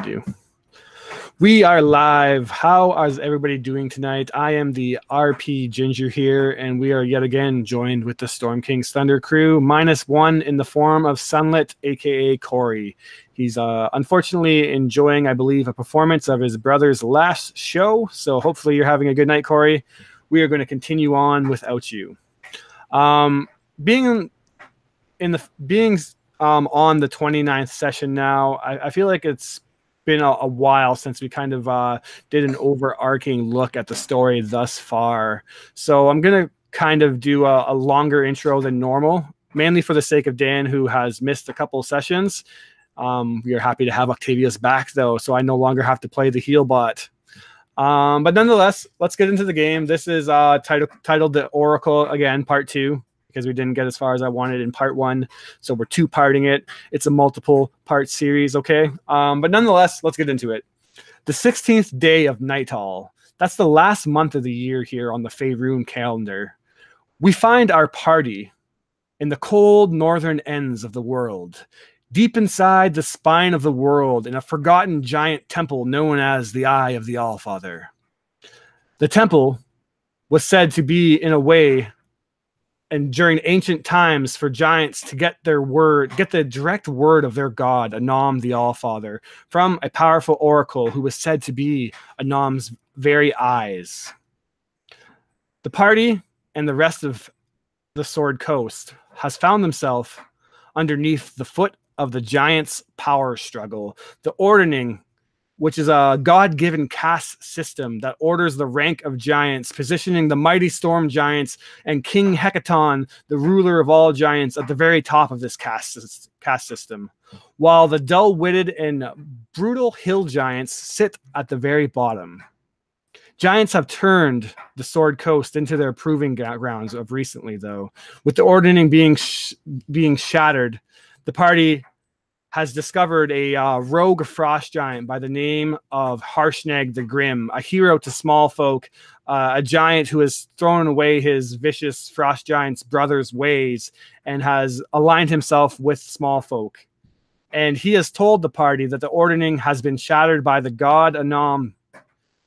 do. We are live. How is everybody doing tonight? I am the RP Ginger here, and we are yet again joined with the Storm King's Thunder crew, -1 in the form of Sunlit, aka Corey. He's unfortunately enjoying, I believe, a performance of his brother's last show, so hopefully you're having a good night, Corey. We are going to continue on without you. Being on the 29th session now, I feel like it's been a while since we kind of did an overarching look at the story thus far. So I'm going to kind of do a longer intro than normal, mainly for the sake of Dan, who has missed a couple sessions. We are happy to have Octavius back, though, so I no longer have to play the heal bot. But nonetheless, let's get into the game. This is titled The Oracle, again, Part 2. Because we didn't get as far as I wanted in part 1. So we're two-parting it. It's a multiple-part series, okay? But nonetheless, let's get into it. The 16th day of Nighthall. That's the last month of the year here on the Faerun calendar. We find our party in the cold northern ends of the world, deep inside the spine of the world in a forgotten giant temple known as the Eye of the Allfather. The temple was said to be, in a way, and during ancient times, for giants to get the direct word of their god, Anam the Allfather, from a powerful oracle who was said to be Anam's very eyes. The party and the rest of the Sword Coast has found themselves underneath the foot of the giants' power struggle, the ordering, which is a God-given caste system that orders the rank of giants, positioning the mighty storm giants and King Hecaton, the ruler of all giants, at the very top of this caste system, while the dull-witted and brutal hill giants sit at the very bottom. Giants have turned the Sword Coast into their proving grounds of recently, though. With the ordering being shattered, the party has discovered a rogue frost giant by the name of Harshnag the Grim, a hero to small folk, a giant who has thrown away his vicious frost giant's brother's ways and has aligned himself with small folk. And he has told the party that the ordering has been shattered by the god Anam.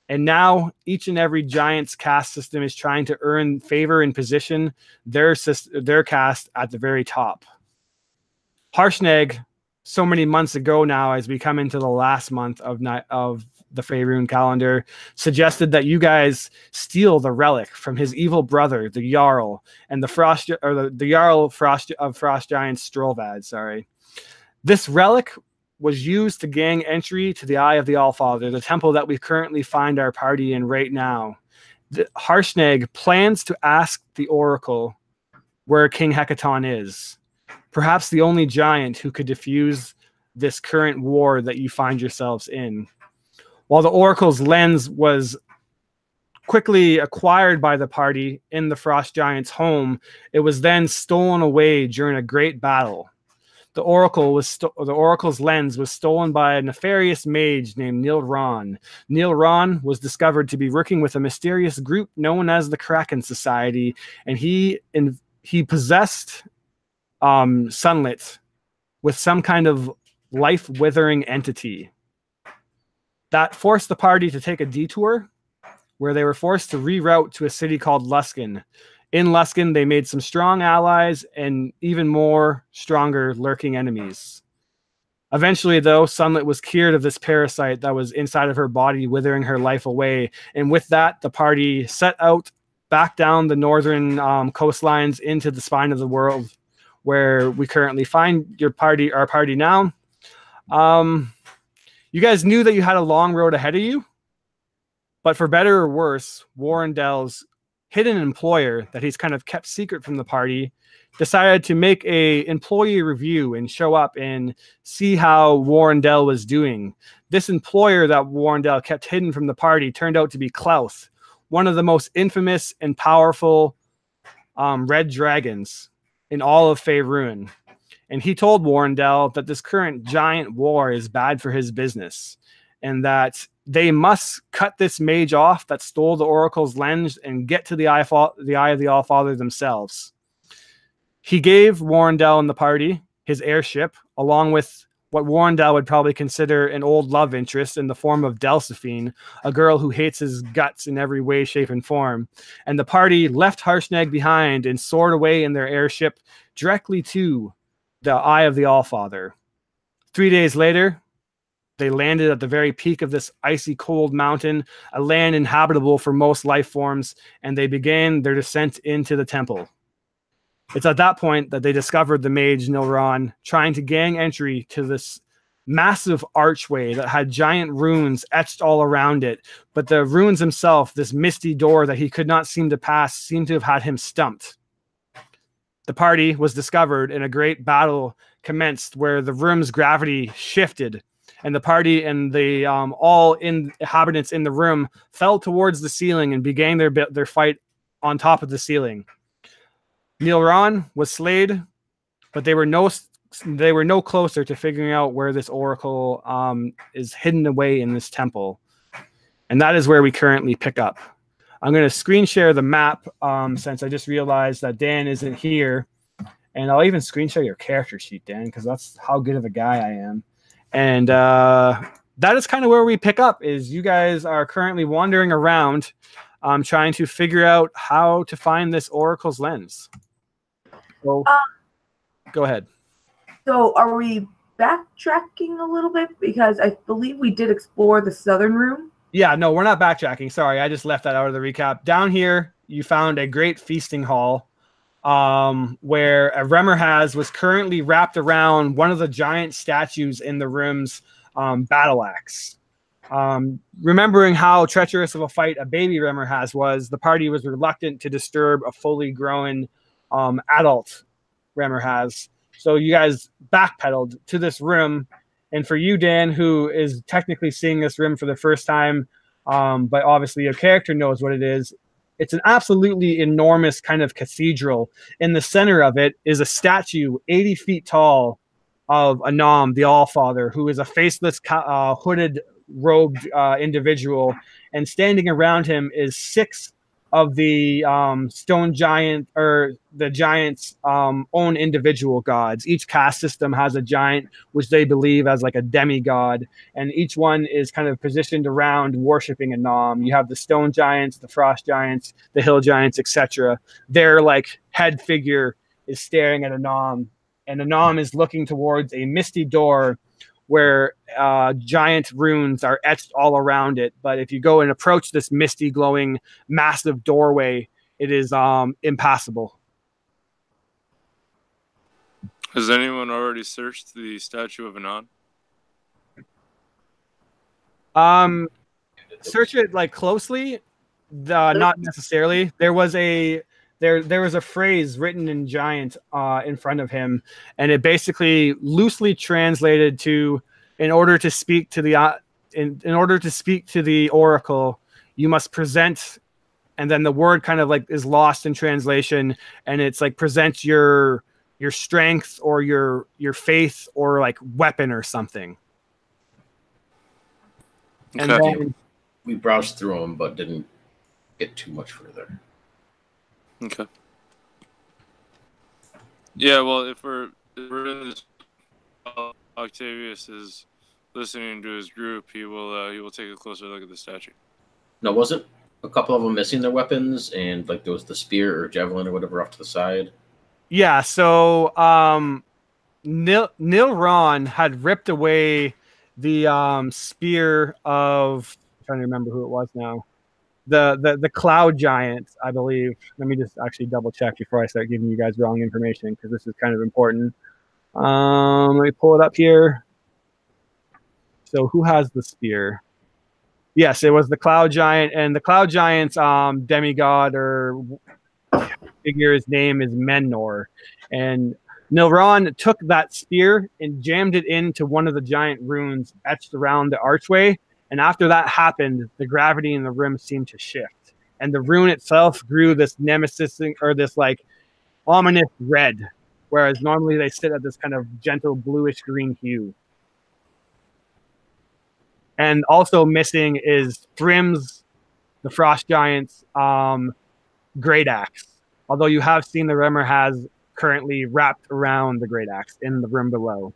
And now each and every giant's caste system is trying to earn favor and position their caste at the very top. Harshnag, so many months ago now, as we come into the last month of the Faerun calendar, suggested that you guys steal the relic from his evil brother, the Jarl, and the Jarl of Frost Giant Strolvad. Sorry, this relic was used to gain entry to the Eye of the Allfather, the temple that we currently find our party in right now. Harshnag plans to ask the Oracle where King Hecaton is. Perhaps the only giant who could defuse this current war that you find yourselves in. While the Oracle's lens was quickly acquired by the party in the Frost Giant's home, it was then stolen away during a great battle. The Oracle's lens was stolen by a nefarious mage named Neil Ron. Neil Ron was discovered to be working with a mysterious group known as the Kraken Society, and he possessed Sunlit with some kind of life-withering entity that forced the party to take a detour where they were forced to reroute to a city called Luskan. In Luskan, they made some strong allies and even more stronger lurking enemies. Eventually, though, Sunlit was cured of this parasite that was inside of her body, withering her life away. And with that, the party set out back down the northern coastlines into the spine of the world, where we currently find our party now. You guys knew that you had a long road ahead of you, but for better or worse, Warrendel's hidden employer that he's kind of kept secret from the party decided to make a employee review and show up and see how Warrendel was doing. This employer that Warrendel kept hidden from the party turned out to be Klauth, one of the most infamous and powerful red dragons in all of Faerun. And he told Warrendel that this current giant war is bad for his business and that they must cut this mage off that stole the Oracle's lens and get to the Eye of the Allfather themselves. He gave Warrendel and the party his airship, along with what Warrendale would probably consider an old love interest in the form of Delphine, a girl who hates his guts in every way, shape, and form. And the party left Harshnag behind and soared away in their airship directly to the Eye of the Allfather. 3 days later, they landed at the very peak of this icy cold mountain, a land inhabitable for most life forms, and they began their descent into the temple. It's at that point that they discovered the mage Nilron trying to gain entry to this massive archway that had giant runes etched all around it. But the runes themselves, this misty door that he could not seem to pass, seemed to have had him stumped. The party was discovered and a great battle commenced where the room's gravity shifted and the party and the all inhabitants in the room fell towards the ceiling and began their fight on top of the ceiling. Nilron was slayed, but they were no closer to figuring out where this oracle is hidden away in this temple. And that is where we currently pick up. I'm going to screen share the map since I just realized that Dan isn't here. And I'll even screen share your character sheet, Dan, because that's how good of a guy I am. And that is kind of where we pick up, is you guys are currently wandering around trying to figure out how to find this oracle's lens. So, go ahead. So are we backtracking a little bit? Because I believe we did explore the southern room. Yeah, no, we're not backtracking. Sorry, I just left that out of the recap. Down here, you found a great feasting hall where a Remmerhaz was currently wrapped around one of the giant statues in the room's battle axe. Remembering how treacherous of a fight a baby Remmerhaz was, the party was reluctant to disturb a fully grown adult Remmerhaz. So you guys backpedaled to this room. And for you, Dan, who is technically seeing this room for the first time, but obviously your character knows what it is, it's an absolutely enormous kind of cathedral. In the center of it is a statue 80 feet tall of Anam, the Allfather, who is a faceless, hooded, robed individual. And standing around him is 6 of the stone giant, or the giant's own individual gods. Each caste system has a giant which they believe as like a demigod, and each one is kind of positioned around worshiping Anam. You have the stone giants, the frost giants, the hill giants, etc. Their like head figure is staring at Anam, and Anam is looking towards a misty door where giant runes are etched all around it. But if you go and approach this misty, glowing, massive doorway, it is impassable. Has anyone already searched the statue of Anon? Search it like closely. Not necessarily. There was a phrase written in giant in front of him, and it basically loosely translated to, in order to speak to the oracle, you must present, and then the word kind of like is lost in translation, and it's like present your strength or your faith or like weapon or something. Okay. And then we browsed through them, but didn't get too much further. Okay. Yeah, well, if we're in this, Octavius is listening to his group, he will take a closer look at the statue. Now, wasn't a couple of them missing their weapons, and like there was the spear or javelin or whatever off to the side? Yeah, so Nilron had ripped away the spear of, I'm trying to remember who it was now. The cloud giant, I believe. Let me just actually double check before I start giving you guys wrong information, because this is kind of important. Let me pull it up here. So who has the spear? Yes, it was the cloud giant, and the cloud giant's demigod or figure's name is Menor. And Nilron took that spear and jammed it into one of the giant runes etched around the archway. And after that happened, the gravity in the room seemed to shift. And the rune itself grew this nemesis, or this like ominous red, whereas normally they sit at this kind of gentle bluish green hue. And also missing is Thrim's, the frost giant's great axe. Although you have seen the Remmerhaz currently wrapped around the great axe in the room below.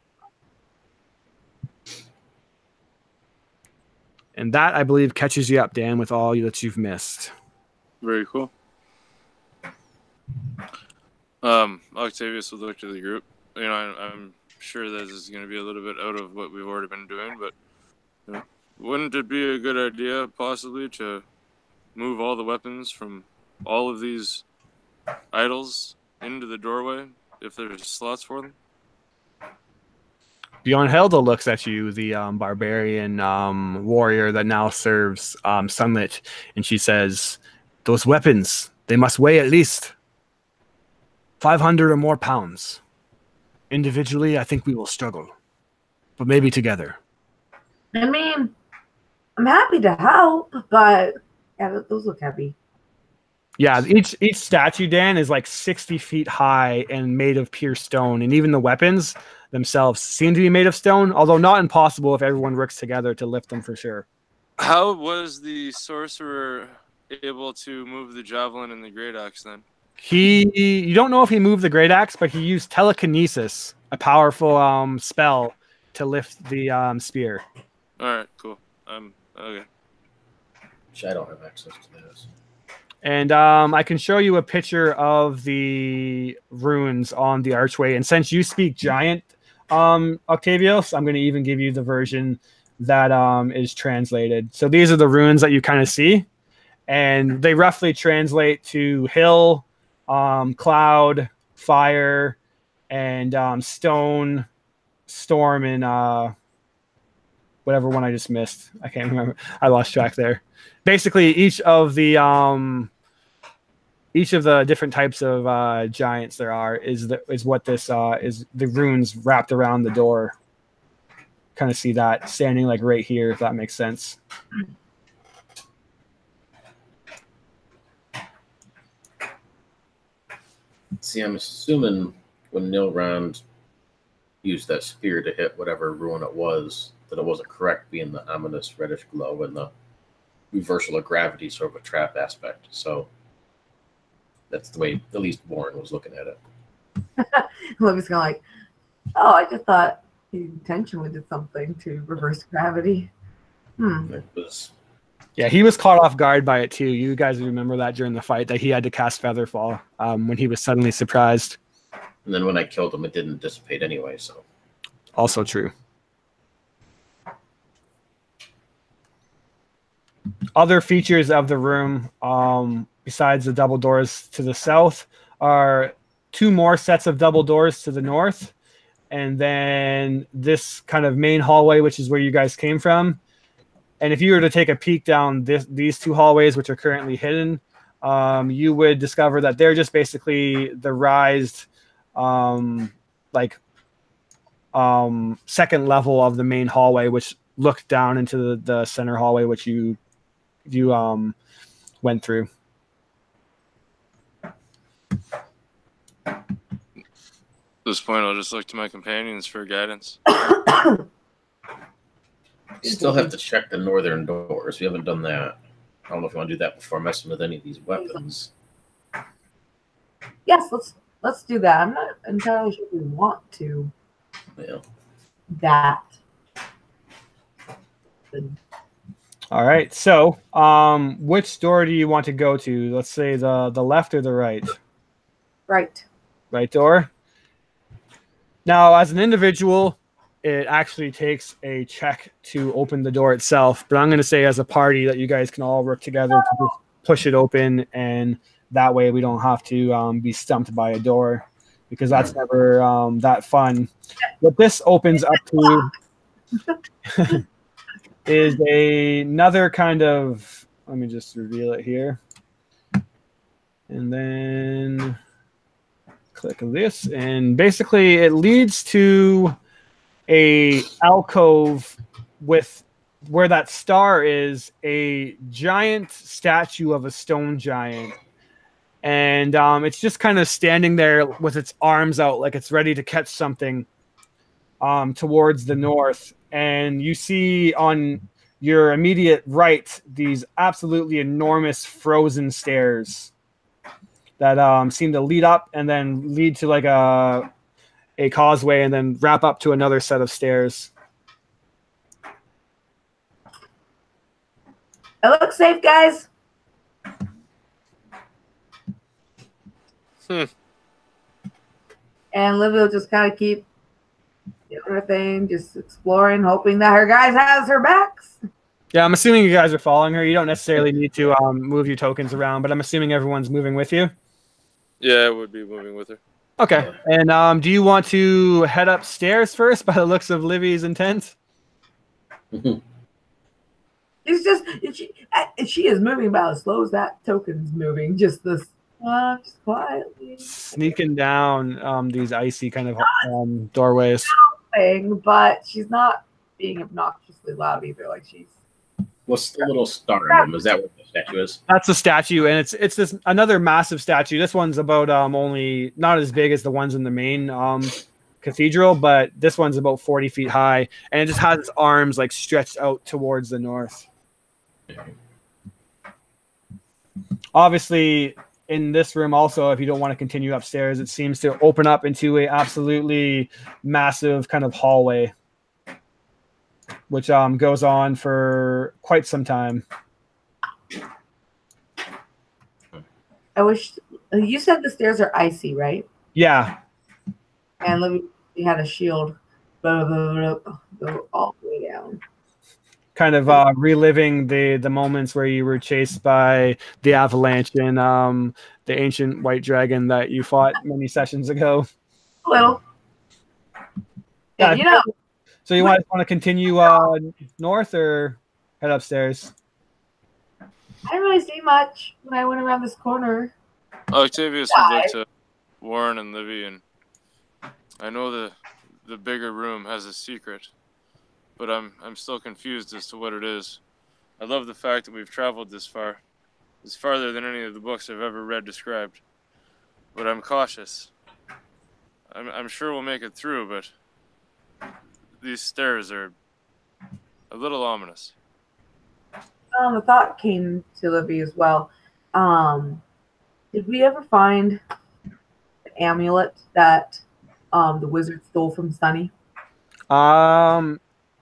And that, I believe, catches you up, Dan, with all that you've missed. Very cool. Octavius would look to the group. You know, I'm sure that this is going to be a little bit out of what we've already been doing, but you know, wouldn't it be a good idea possibly to move all the weapons from all of these idols into the doorway if there's slots for them? Bjornhilda looks at you, the barbarian warrior that now serves Sunlit, and she says, "Those weapons, they must weigh at least 500 or more pounds. Individually, I think we will struggle, but maybe together." I mean, I'm happy to help, but yeah, those look heavy. Yeah, each statue, Dan, is like 60 feet high and made of pure stone, and even the weapons themselves seem to be made of stone, although not impossible if everyone works together to lift them for sure. How was the sorcerer able to move the javelin and the great axe then? You don't know if he moved the great axe, but he used telekinesis, a powerful spell, to lift the spear. All right, cool. Okay. I don't have access to this. And I can show you a picture of the runes on the archway. And since you speak giant, Octavius, I'm going to even give you the version that is translated. So these are the runes that you kind of see. And they roughly translate to hill, cloud, fire, and stone, storm, and whatever one I just missed. I can't remember. I lost track there. Basically, each of the different types of giants there are is what this is. The runes wrapped around the door. Kind of see that standing like right here, if that makes sense. See, I'm assuming when Nilrand used that spear to hit whatever ruin it was, that it wasn't correct, being the ominous reddish glow and the reversal of gravity, sort of a trap aspect. So that's the way at least Warren was looking at it. Logan's going like, oh, I just thought he intentionally did something to reverse gravity. It was... Yeah, he was caught off guard by it too. You guys remember that during the fight, that he had to cast Featherfall when he was suddenly surprised. And then when I killed him, it didn't dissipate anyway, so... Also true. Other features of the room, besides the double doors to the south, are 2 more sets of double doors to the north. And then this kind of main hallway, which is where you guys came from. And if you were to take a peek down these 2 hallways, which are currently hidden, you would discover that they're just basically the raised, second level of the main hallway, which looked down into the center hallway, which you went through. At this point, I'll just look to my companions for guidance. Still have to check the northern doors. We haven't done that. I don't know if you want to do that before messing with any of these weapons. Yes, let's do that. I'm not entirely sure we want to. Yeah. That. All right. So, which door do you want to go to? Let's say the left or the right? Right. Right door. Now, as an individual, it actually takes a check to open the door itself. But I'm going to say as a party that you guys can all work together to just push it open, and that way we don't have to be stumped by a door, because that's never that fun. What this opens up to is another kind of, let me just reveal it here. And then click this, and basically it leads to a alcove with, where that star is, a giant statue of a stone giant. And it's just kind of standing there with its arms out like it's ready to catch something towards the north. And you see on your immediate right these absolutely enormous frozen stairs that seem to lead up and then lead to like a causeway and then wrap up to another set of stairs. I look safe, guys. And Livy will just kind of keep doing her thing, just exploring, hoping that her guys has her backs. Yeah, I'm assuming you guys are following her. You don't necessarily need to move your tokens around, but I'm assuming everyone's moving with you. Yeah, I would be moving with her. Okay. And do you want to head upstairs first by the looks of Livy's intent? It's just she is moving about as slow as that token's moving. Just this, just quietly sneaking down these icy kind of doorways. thing, but she's not being obnoxiously loud either. Like she's. What's the little star emblem? Is that what the statue is? That's a statue, and it's this another massive statue. This one's about only not as big as the ones in the main cathedral, but this one's about 40 feet high, and it just has its arms like stretched out towards the north. Obviously, in this room also, if you don't want to continue upstairs, it seems to open up into a absolutely massive kind of hallway, which goes on for quite some time. I wish you said the stairs are icy, right? Yeah. And Livy had a shield go all the way down. Kind of reliving the moments where you were chased by the avalanche and the ancient white dragon that you fought many sessions ago. A little. Yeah, you know. So you want to continue north or head upstairs? I didn't really see much when I went around this corner. Octavius would look to Warren and Livy, and I know the bigger room has a secret, but I'm still confused as to what it is. I love the fact that we've traveled this far. It's farther than any of the books I've ever read described. But I'm cautious. I'm sure we'll make it through, but these stairs are a little ominous. A thought came to Livy as well. Did we ever find the amulet that the wizard stole from Sunny?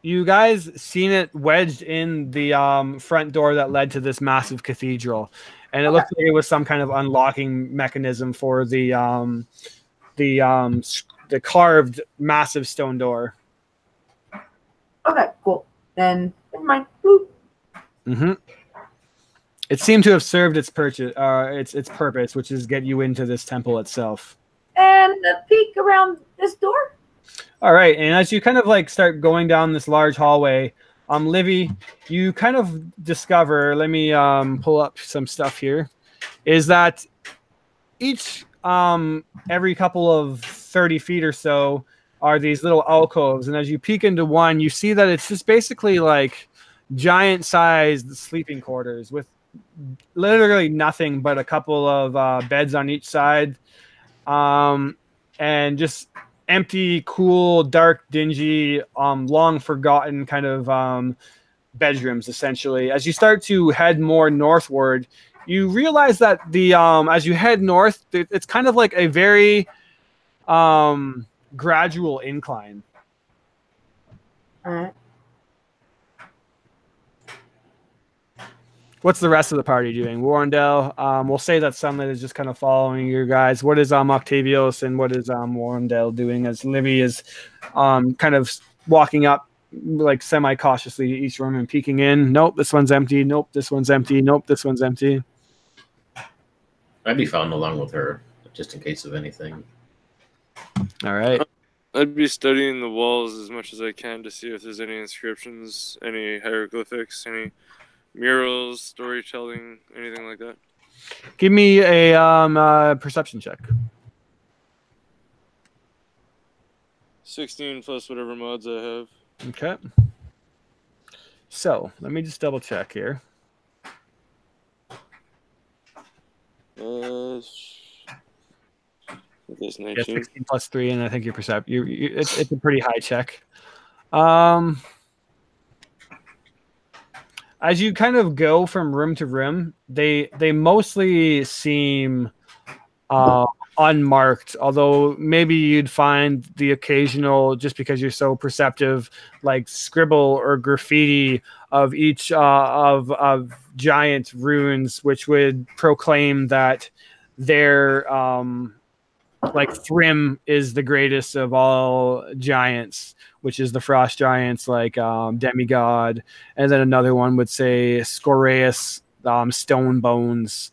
You guys seen it wedged in the front door that led to this massive cathedral, and it looked like it was some kind of unlocking mechanism for the carved massive stone door. Okay, cool. Then never mind. Boop. Mm-hmm. It seemed to have served its purpose, which is get you into this temple itself. And a peek around this door. All right, and as you kind of like start going down this large hallway, Livy, you kind of discover. Let me pull up some stuff here. Is that each every couple of 30 feet or so are these little alcoves, and as you peek into one, you see that it's just basically like giant-sized sleeping quarters with literally nothing but a couple of beds on each side, and just empty, cool, dark, dingy, long forgotten kind of bedrooms, essentially. As you start to head more northward, you realize that the as you head north, it's kind of like a very gradual incline. All right. What's the rest of the party doing? Warrendale, we'll say that Sunlight is just kind of following you guys. What is Octavios and what is Warrendale doing as Livy is kind of walking up like semi-cautiously to each room and peeking in? Nope, this one's empty. Nope, this one's empty. Nope, this one's empty. I'd be following along with her just in case of anything. All right. I'd be studying the walls as much as I can to see if there's any inscriptions, any hieroglyphics, any murals, storytelling, anything like that. Give me a perception check. 16 plus whatever mods I have. Okay. So let me just double check here. That's 19. Yeah, 16 plus 3, and I think your it's a pretty high check. As you kind of go from room to room, they mostly seem unmarked, although maybe you'd find the occasional, just because you're so perceptive, like scribble or graffiti of each of giant runes, which would proclaim that their like Thrym is the greatest of all giants, which is the frost giants, like demigod, and then another one would say Scoreus, stone bones,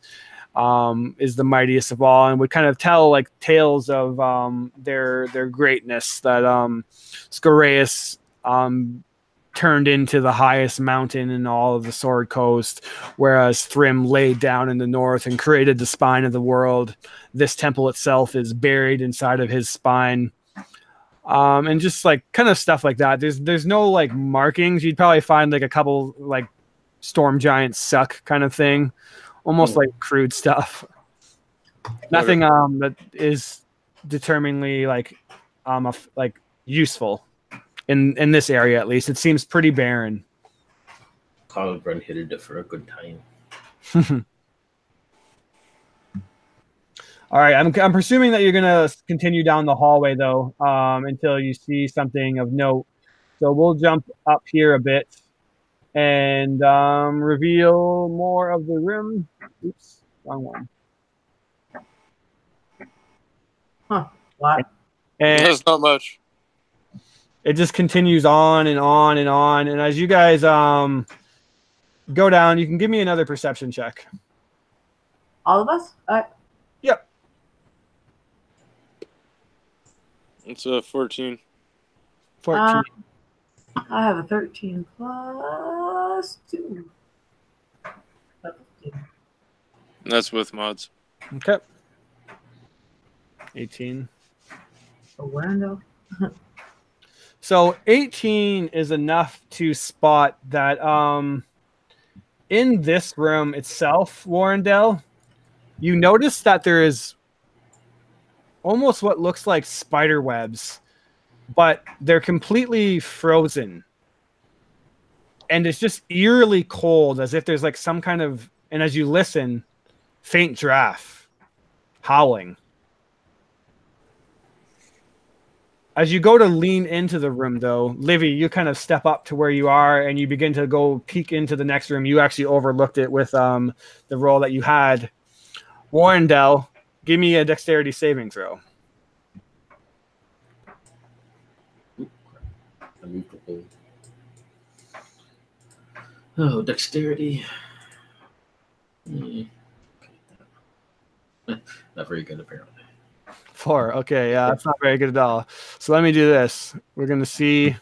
is the mightiest of all, and would kind of tell like tales of their greatness, that Scoreus turned into the highest mountain in all of the Sword Coast, whereas Thrym laid down in the north and created the spine of the world. This temple itself is buried inside of his spine. And just like kind of stuff like that. There's no like markings. You'd probably find like a couple like storm giants suck kind of thing, almost like crude stuff. Nothing that is determinedly like useful in this area. At least it seems pretty barren. Cloudrun hit it for a good time. All right, I'm presuming that you're gonna continue down the hallway though, until you see something of note. So we'll jump up here a bit and reveal more of the room. Oops, wrong one. Huh. What? And That's not much. it just continues on and on and on. And as you guys go down, you can give me another perception check. All of us? Yep. It's a 14. 14. I have a 13 plus 2. 15. That's with mods. Okay. 18. Oh, Randall. So 18 is enough to spot that in this room itself, Warrendale, you notice that there is almost what looks like spider webs, but they're completely frozen. And it's just eerily cold, as if there's like some kind of, and as you listen, faint giraffe howling. As you go to lean into the room, though, Livy, you kind of step up to where you are and you begin to go peek into the next room. You actually overlooked it with the roll that you had. Warrendale, give me a dexterity saving throw. Oh, dexterity. Not very good, apparently. 4. Okay, yeah, that's not very good at all. So let me do this. We're going to see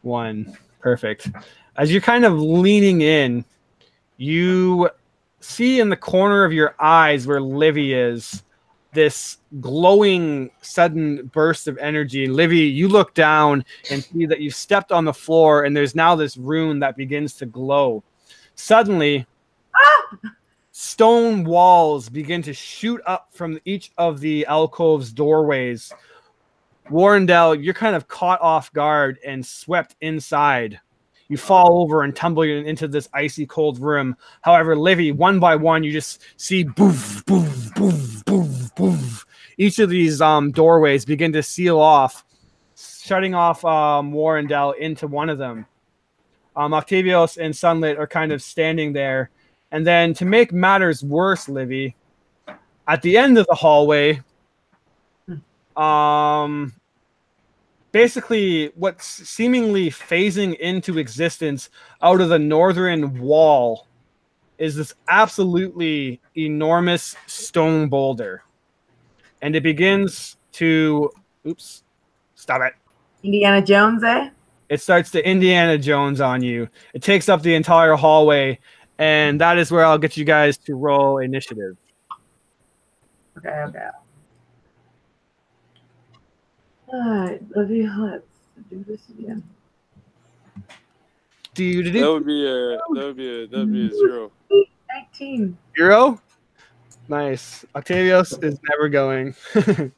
1. Perfect. As you're kind of leaning in, you see in the corner of your eyes where Livy is, this glowing sudden burst of energy. Livy, you look down and see that you've stepped on the floor and there's now this rune that begins to glow. Suddenly, stone walls begin to shoot up from each of the alcove's doorways. Warrendale, you're kind of caught off guard and swept inside. You fall over and tumble into this icy cold room. However, Livy, one by one, you just see boof, boof, boof, boof, boof. Each of these doorways begin to seal off, shutting off Warrendale into one of them. Octavios and Sunlit are kind of standing there. And then to make matters worse, Livy, at the end of the hallway, basically what's seemingly phasing into existence out of the northern wall is this absolutely enormous stone boulder. And it begins to, oops, stop it. Indiana Jones, eh? It starts to Indiana Jones on you. It takes up the entire hallway, and that is where I'll get you guys to roll initiative. Okay. Alright, Livy, let's do this again. That would be a 0. 19. 0? Nice. Octavios is never going. So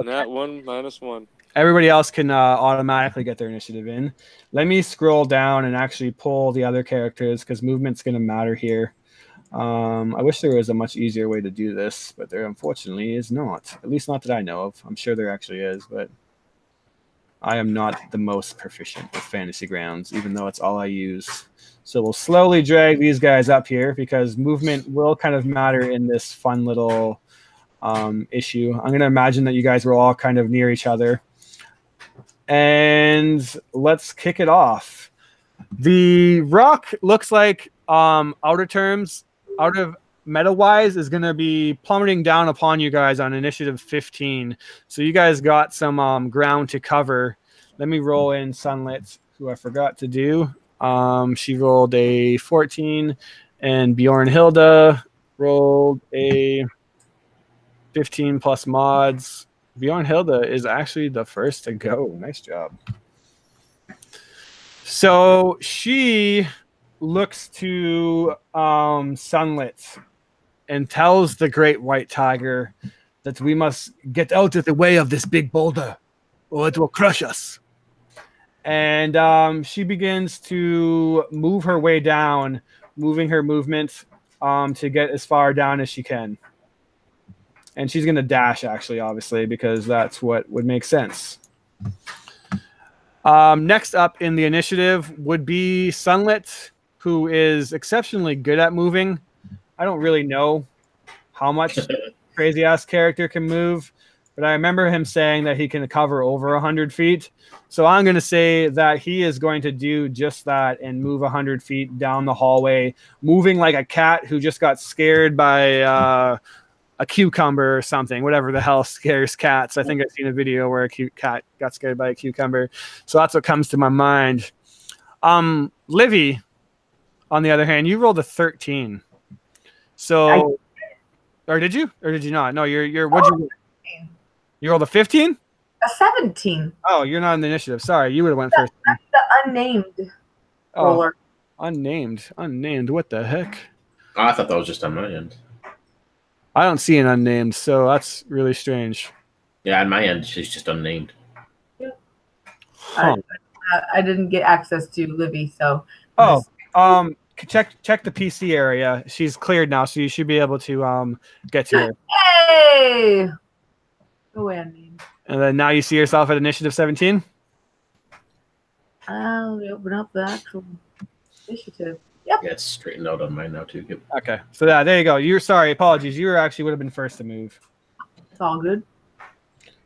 nat 1 minus 1. Everybody else can automatically get their initiative in. Let me scroll down and actually pull the other characters because movement's going to matter here. I wish there was a much easier way to do this, but there unfortunately is not. At least not that I know of. I'm sure there actually is, but I am not the most proficient with Fantasy Grounds, even though it's all I use. So we'll slowly drag these guys up here because movement will kind of matter in this fun little issue. I'm going to imagine that you guys were all kind of near each other. And let's kick it off. The rock looks like outer of meta-wise is going to be plummeting down upon you guys on initiative 15. So you guys got some ground to cover. Let me roll in Sunlit, who I forgot to do. She rolled a 14, and Bjorn Hilda rolled a 15 plus mods. Bjorn Hilda is actually the first to go. Nice job. So she looks to Sunlit and tells the great white tiger that we must get out of the way of this big boulder or it will crush us. And she begins to move her way down, moving her movement to get as far down as she can. And she's going to dash, actually, obviously, because that's what would make sense. Next up in the initiative would be Sunlit, who is exceptionally good at moving. I don't really know how much crazy-ass character can move, but I remember him saying that he can cover over 100 feet. So I'm going to say that he is going to do just that and move 100 feet down the hallway, moving like a cat who just got scared by a cucumber or something, whatever the hell scares cats. I think I've seen a video where a cute cat got scared by a cucumber. So that's what comes to my mind. Livy, on the other hand, you rolled a 13. So, or did you? Or did you not? No, what'd you? You rolled a 15? A 17. Oh, you're not in the initiative. Sorry, you would have went first. That's the unnamed roller. Unnamed. What the heck? Oh, I thought that was just on my end. I don't see an unnamed, so that's really strange. Yeah, on my end, she's just unnamed. Yeah. Huh. I didn't get access to Livy, so. Oh, check the PC area. She's cleared now, so you should be able to get to her. Hey! Go away, unnamed. And then now you see yourself at initiative 17? I'll open up the actual initiative. Yep. Yeah, it's straightened out on mine now, too. Yep. Okay. So there you go. You're sorry. Apologies. You actually would have been first to move. It's all good.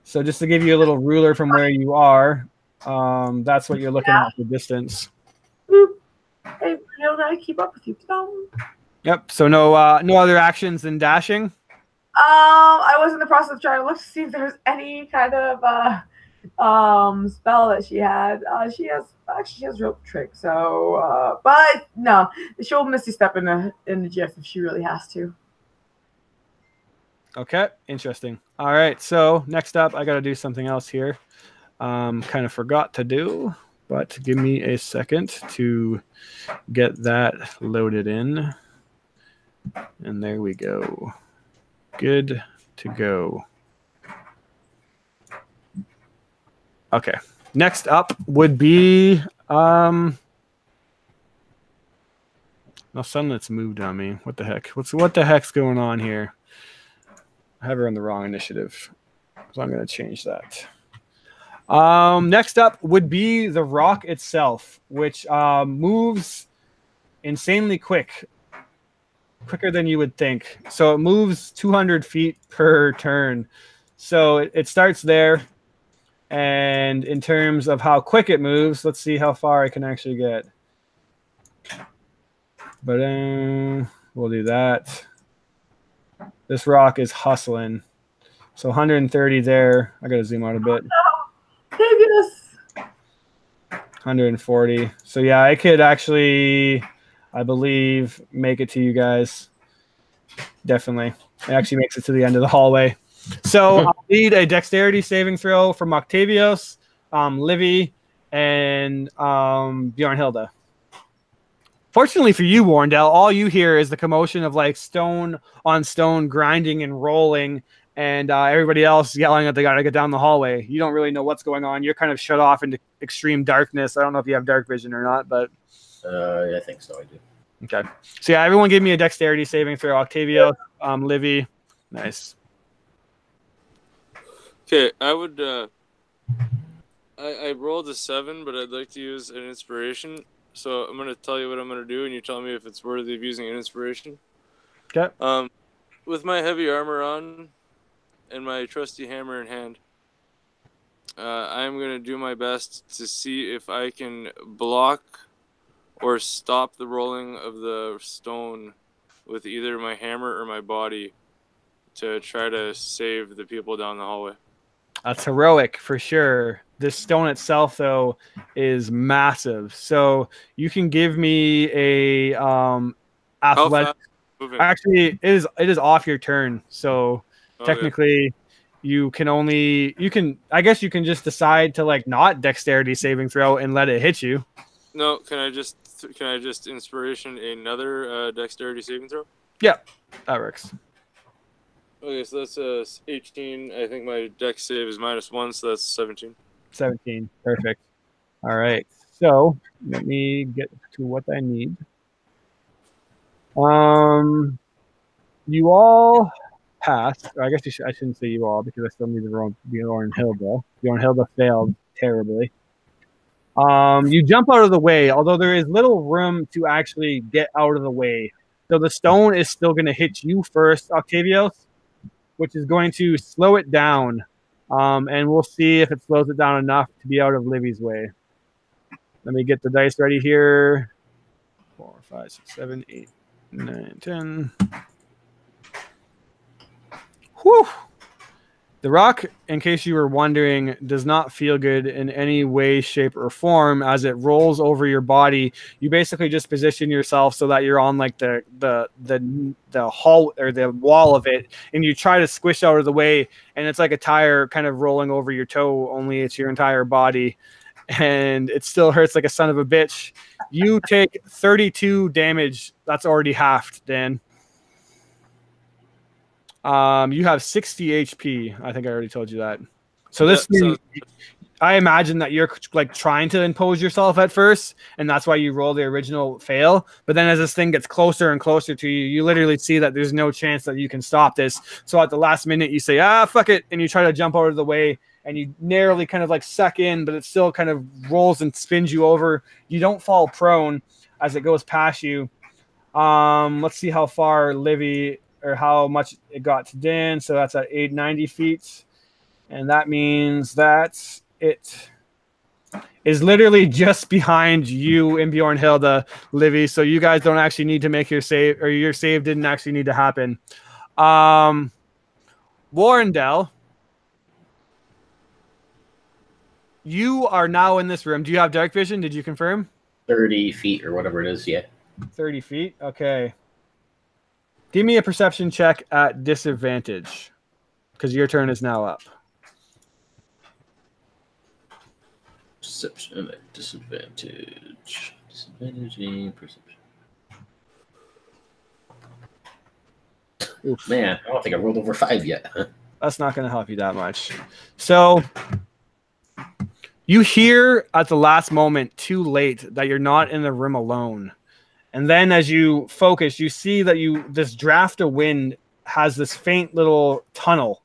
So just to give you a little ruler from where you are, that's what you're looking at the distance. Boop. Hey, I keep up with you. Yep. So no other actions than dashing? I was in the process of trying to look to see if there was any kind of spell that she had. She has rope trick, so but no, she'll misty step in the GF if she really has to. Okay, interesting. All right, so next up I gotta do something else here. Kind of forgot to do, but give me a second to get that loaded in. And there we go. Good to go. Okay. Next up would be no, Sunlet's moved on me. What the heck? What the heck's going on here? I have her on the wrong initiative. So I'm gonna change that. Next up would be the rock itself, which moves insanely quick. Quicker than you would think. So it moves 200 feet per turn. So it starts there. And in terms of how quick it moves, let's see how far I can actually get. But we'll do that. This rock is hustling. So 130 there. I got to zoom out a bit. 140. So yeah, I could actually, I believe, make it to you guys. Definitely. It actually makes it to the end of the hallway. So I'll need a dexterity saving throw from Octavios, Livy, and Bjorn Hilda. Fortunately for you, Warndell, all you hear is the commotion of like stone on stone grinding and rolling, and everybody else yelling that they got to get down the hallway. You don't really know what's going on. You're kind of shut off into extreme darkness. I don't know if you have dark vision or not, but I think so. I do. Okay. So yeah, everyone give me a dexterity saving throw. Octavio, Livy. Nice. Okay, I would. I rolled a 7, but I'd like to use an inspiration. So I'm gonna tell you what I'm gonna do, and you tell me if it's worthy of using an inspiration. Okay. With my heavy armor on and my trusty hammer in hand, I'm gonna do my best to see if I can block or stop the rolling of the stone with either my hammer or my body to try to save the people down the hallway. That's heroic for sure. This stone itself, though, is massive. So you can give me a How athletic. fast moving? Actually, it is off your turn. So Okay. technically, you can only I guess you can just decide to like not dexterity saving throw and let it hit you. No, can I just inspiration another dexterity saving throw? Yeah, that works. Okay, so that's 18. I think my dex save is -1, so that's 17. 17. Perfect. All right. So let me get to what I need. You all passed. Or I guess I shouldn't say you all because I still need to roll Bjorn Hilda. Bjorn Hilda failed terribly. You jump out of the way, although there is little room to actually get out of the way. So the stone is still going to hit you first, Octavios, which is going to slow it down. And we'll see if it slows it down enough to be out of Livy's way. Let me get the dice ready here. 4, 5, 6, 7, 8, 9, 10. Whew. The rock, in case you were wondering, does not feel good in any way, shape, or form as it rolls over your body. You basically just position yourself so that you're on like the hull or the wall of it, and you try to squish out of the way, and it's like a tire kind of rolling over your toe, only it's your entire body, and it still hurts like a son of a bitch. You take 32 damage. That's already halved, Dan. You have 60 HP. I think I already told you that. So this thing, I imagine that you're like trying to impose yourself at first, and that's why you roll the original fail. But then as this thing gets closer and closer to you, you literally see that there's no chance that you can stop this. So at the last minute, you say, fuck it, and you try to jump out of the way, and you narrowly kind of like suck in, but it still kind of rolls and spins you over. You don't fall prone as it goes past you. Let's see how far Livy or how much it got to Dan. So that's at 890 feet. And that means that it is literally just behind you and Bjorn Hilda, Livy. So you guys don't actually need to make your save, or your save didn't actually need to happen. Warrendell, you are now in this room. Do you have dark vision? Did you confirm? 30 feet or whatever it is, yeah. 30 feet? Okay. Give me a perception check at disadvantage, because your turn is now up. Perception at disadvantage. Disadvantage, perception. Oof. Man, I don't think I rolled over 5 yet. That's not going to help you that much. So you hear at the last moment, too late, that you're not in the room alone. And then as you focus, you see that this draft of wind has this faint little tunnel.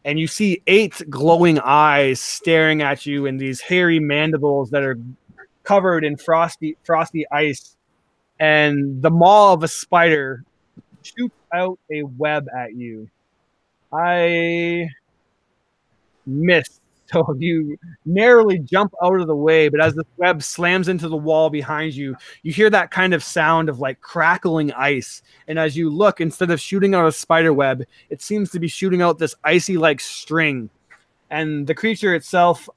And you see 8 glowing eyes staring at you in these hairy mandibles that are covered in frosty ice. And the maw of a spider shoots out a web at you. I missed. So you narrowly jump out of the way, but as the web slams into the wall behind you, you hear that kind of sound of like crackling ice. And as you look, instead of shooting out a spider web, it seems to be shooting out this icy like string. And the creature itself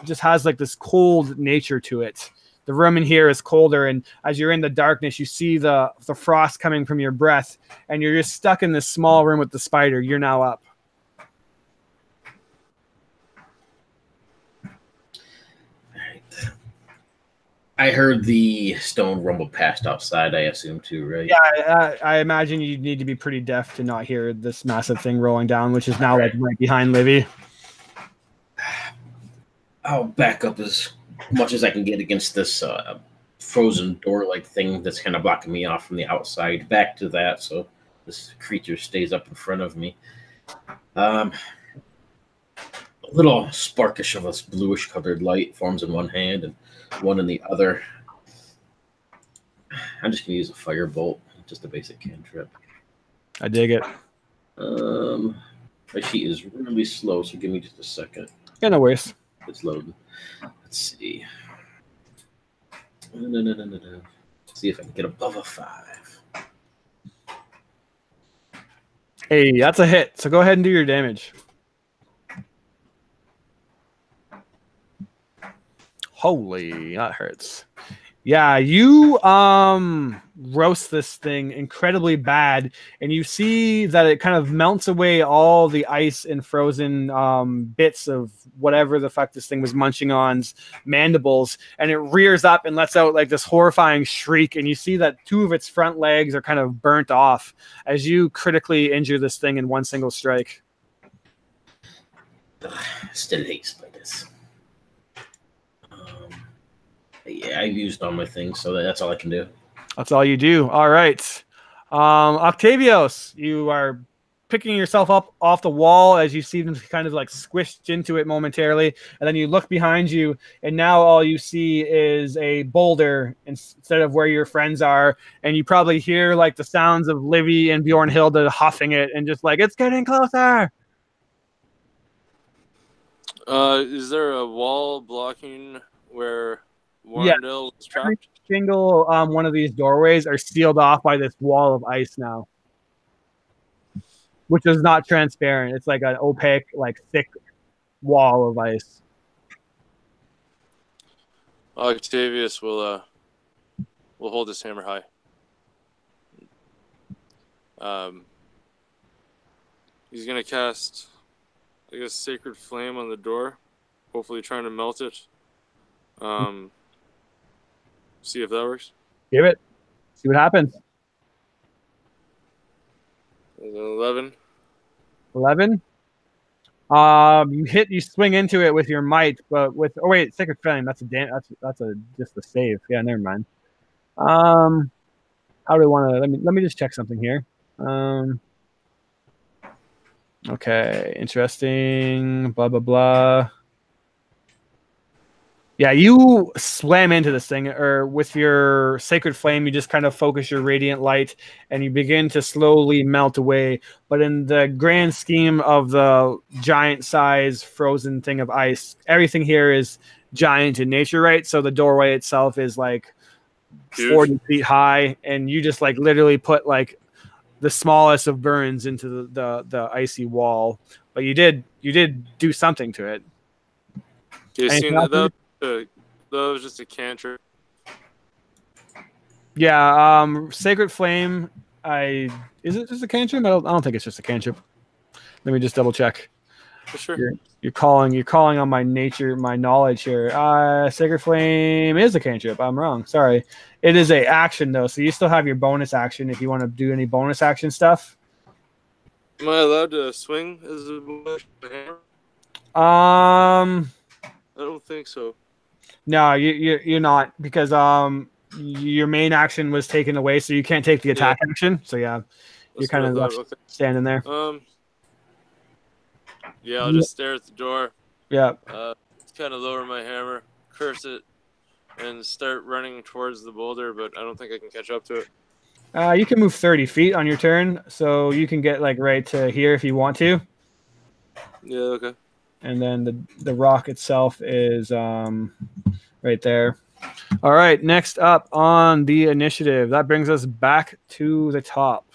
just has like this cold nature to it. The room in here is colder, and as you're in the darkness, you see the frost coming from your breath, and you're just stuck in this small room with the spider. You're now up. I heard the stone rumble past outside, I assume, too, right? Yeah, I imagine you need to be pretty deaf to not hear this massive thing rolling down, which is now like right behind Livy. I'll back up as much as I can get against this frozen door-like thing that's kind of blocking me off from the outside back to that, so this creature stays up in front of me. A little sparkish of a bluish-colored light forms in one hand and one in the other. I'm just gonna use a firebolt, just a basic cantrip. I dig it. My sheet is really slow, so give me just a second. Yeah, no worries. It's loading. Let's see. Let's see if I can get above a 5. Hey, that's a hit. So go ahead and do your damage. Holy, that hurts. Yeah, you roast this thing incredibly bad, and you see that it kind of melts away all the ice and frozen bits of whatever the fuck this thing was munching on's mandibles, and it rears up and lets out like this horrifying shriek, and you see that 2 of its front legs are kind of burnt off as you critically injure this thing in one single strike. Still hate spiders. Yeah, I've used all my things, so that's all I can do. That's all you do. All right. Octavios, you are picking yourself up off the wall as you see them kind of like squished into it momentarily. And then you look behind you, and now all you see is a boulder instead of where your friends are. And you probably hear like the sounds of Livy and Bjornhilde huffing it and just like, it's getting closer. Is there a wall blocking where Warrendale was trapped? Every single one of these doorways are sealed off by this wall of ice now, which is not transparent. It's like an opaque, like thick wall of ice. Octavius will hold his hammer high. He's gonna cast, I guess, Sacred Flame on the door, hopefully trying to melt it. See if that works. Give it. See what happens. 11. 11. You swing into it with your might, but with Sacred Flame. That's just a save. Yeah, never mind. How do we want to? Let me just check something here. Okay, interesting. Blah blah blah. Yeah, you slam into this thing, or with your Sacred Flame, you just kind of focus your radiant light, and you begin to slowly melt away. But in the grand scheme of the giant-size frozen thing of ice, everything here is giant in nature, right? So the doorway itself is like 40 feet high, and you just like literally put like the smallest of burns into the icy wall. But you did do something to it. You seen that? That was just a cantrip. Yeah, Sacred Flame. Is it just a cantrip? I don't think it's just a cantrip. Let me just double check. For sure. You're calling on my knowledge here. Sacred Flame is a cantrip. I'm wrong. Sorry. It is a action though, so you still have your bonus action if you want to do any bonus action stuff. Am I allowed to swing as a hammer? I don't think so. No, you're not, because your main action was taken away, so you can't take the attack action. So yeah, you're kind of standing there. Yeah, I'll just stare at the door. Yeah. Kind of lower my hammer, curse it, and start running towards the boulder, but I don't think I can catch up to it. You can move 30 feet on your turn, so you can get like right to here if you want to. Yeah, okay. And then the rock itself is right there. All right, next up on the initiative. That brings us back to the top.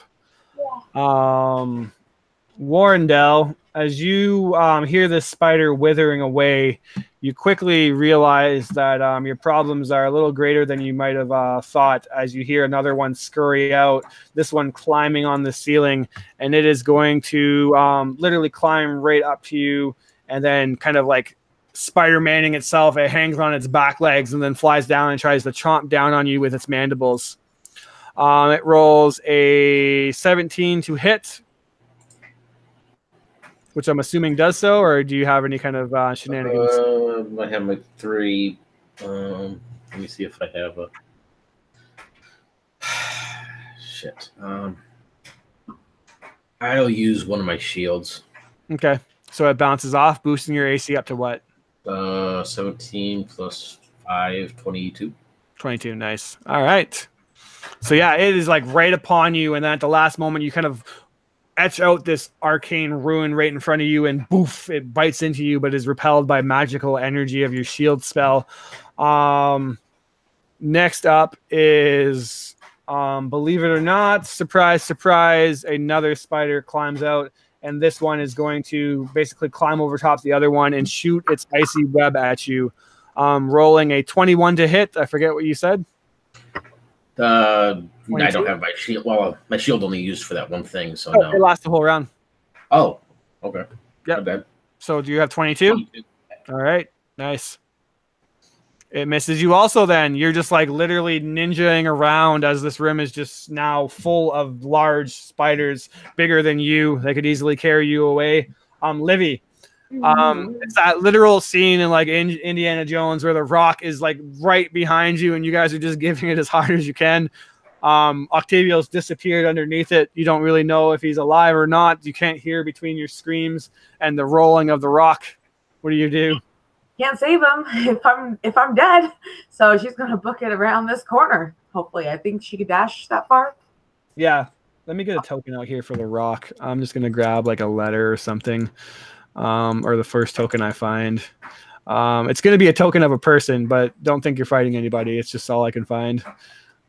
Warrendale, as you hear this spider withering away, you quickly realize that your problems are a little greater than you might have thought as you hear another one scurry out, this one climbing on the ceiling, and it is going to literally climb right up to you and then kind of like Spider-Manning itself. It hangs on its back legs and then flies down and tries to chomp down on you with its mandibles. It rolls a 17 to hit, which I'm assuming does so, or do you have any kind of shenanigans? I have my 3. Let me see if I have a shit. I'll use one of my shields. Okay. So it bounces off, boosting your AC up to what? 17 plus 5, 22. 22. Nice. All right. So yeah, it is like right upon you, and then at the last moment, you kind of etch out this arcane ruin right in front of you, and boof, it bites into you, but is repelled by magical energy of your shield spell. Next up is, believe it or not, surprise, surprise, another spider climbs out, and this one is going to basically climb over top of the other one and shoot its icy web at you. Rolling a 21 to hit. I forget what you said. I don't have my shield. Well, my shield only used for that one thing, so no. It lasts the whole round. Oh, okay. Yep. Not bad. So do you have 22? 22. All right. Nice. It misses you also then. You're just like literally ninjaing around as this room is just now full of large spiders, bigger than you. They could easily carry you away. Livy. It's that literal scene in like Indiana Jones where the rock is like right behind you and you guys are just giving it as hard as you can. Octavio's disappeared underneath it. You don't really know if he's alive or not. You can't hear between your screams and the rolling of the rock. What do you do? Can't save him if I'm dead. So she's gonna book it around this corner. Hopefully, I think she could dash that far. Yeah. Let me get a token out here for the rock. I'm just gonna grab like a letter or something. Or the first token I find. It's going to be a token of a person, but don't think you're fighting anybody. It's just all I can find.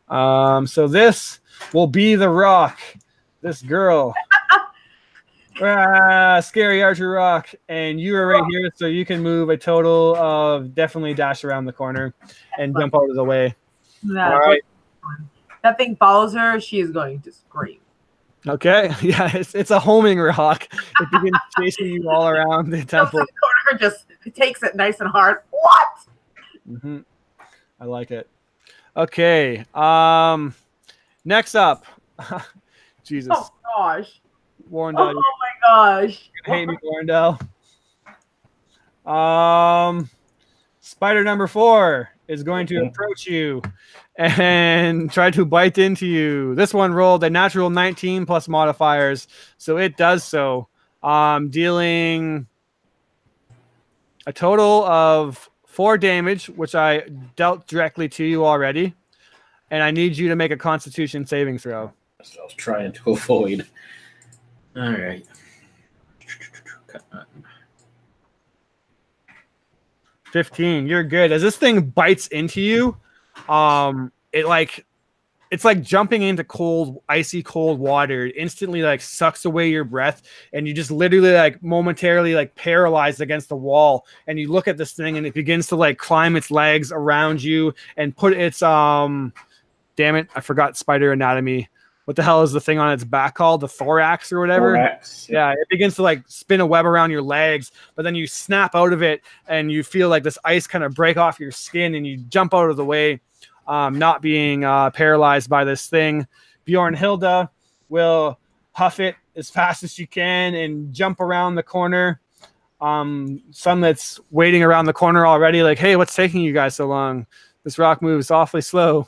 So this will be the rock. This girl. Scary Archer rock. And you are right here, so you can move a total of definitely dash around the corner and jump out of the way. Yeah, all right. That thing follows her. She is going to scream. Okay, yeah, it's a homing rock. It begins chasing you all around the temple. The corner just takes it nice and hard. What? I like it. Okay. Next up, Jesus. Oh gosh. Warrendale. Oh my gosh. You hate me, Warrendale. Spider number 4 is going to approach you and try to bite into you. This one rolled a natural 19 plus modifiers, so it does so, dealing a total of 4 damage, which I dealt directly to you already, and I need you to make a Constitution saving throw. That's what I was trying to avoid. All right. 15. You're good. As this thing bites into you, it's like jumping into icy cold water. It instantly like sucks away your breath, and you just literally like momentarily like paralyzed against the wall. And you look at this thing, and it begins to like climb its legs around you and put its damn it, I forgot spider anatomy. What the hell is the thing on its back called? The thorax or whatever? Thorax. Yeah, it begins to like spin a web around your legs, but then you snap out of it and you feel like this ice kind of break off your skin and you jump out of the way, not being paralyzed by this thing. Bjornhilda will huff it as fast as she can and jump around the corner. Sunlet's waiting around the corner already like, hey, what's taking you guys so long? This rock moves awfully slow.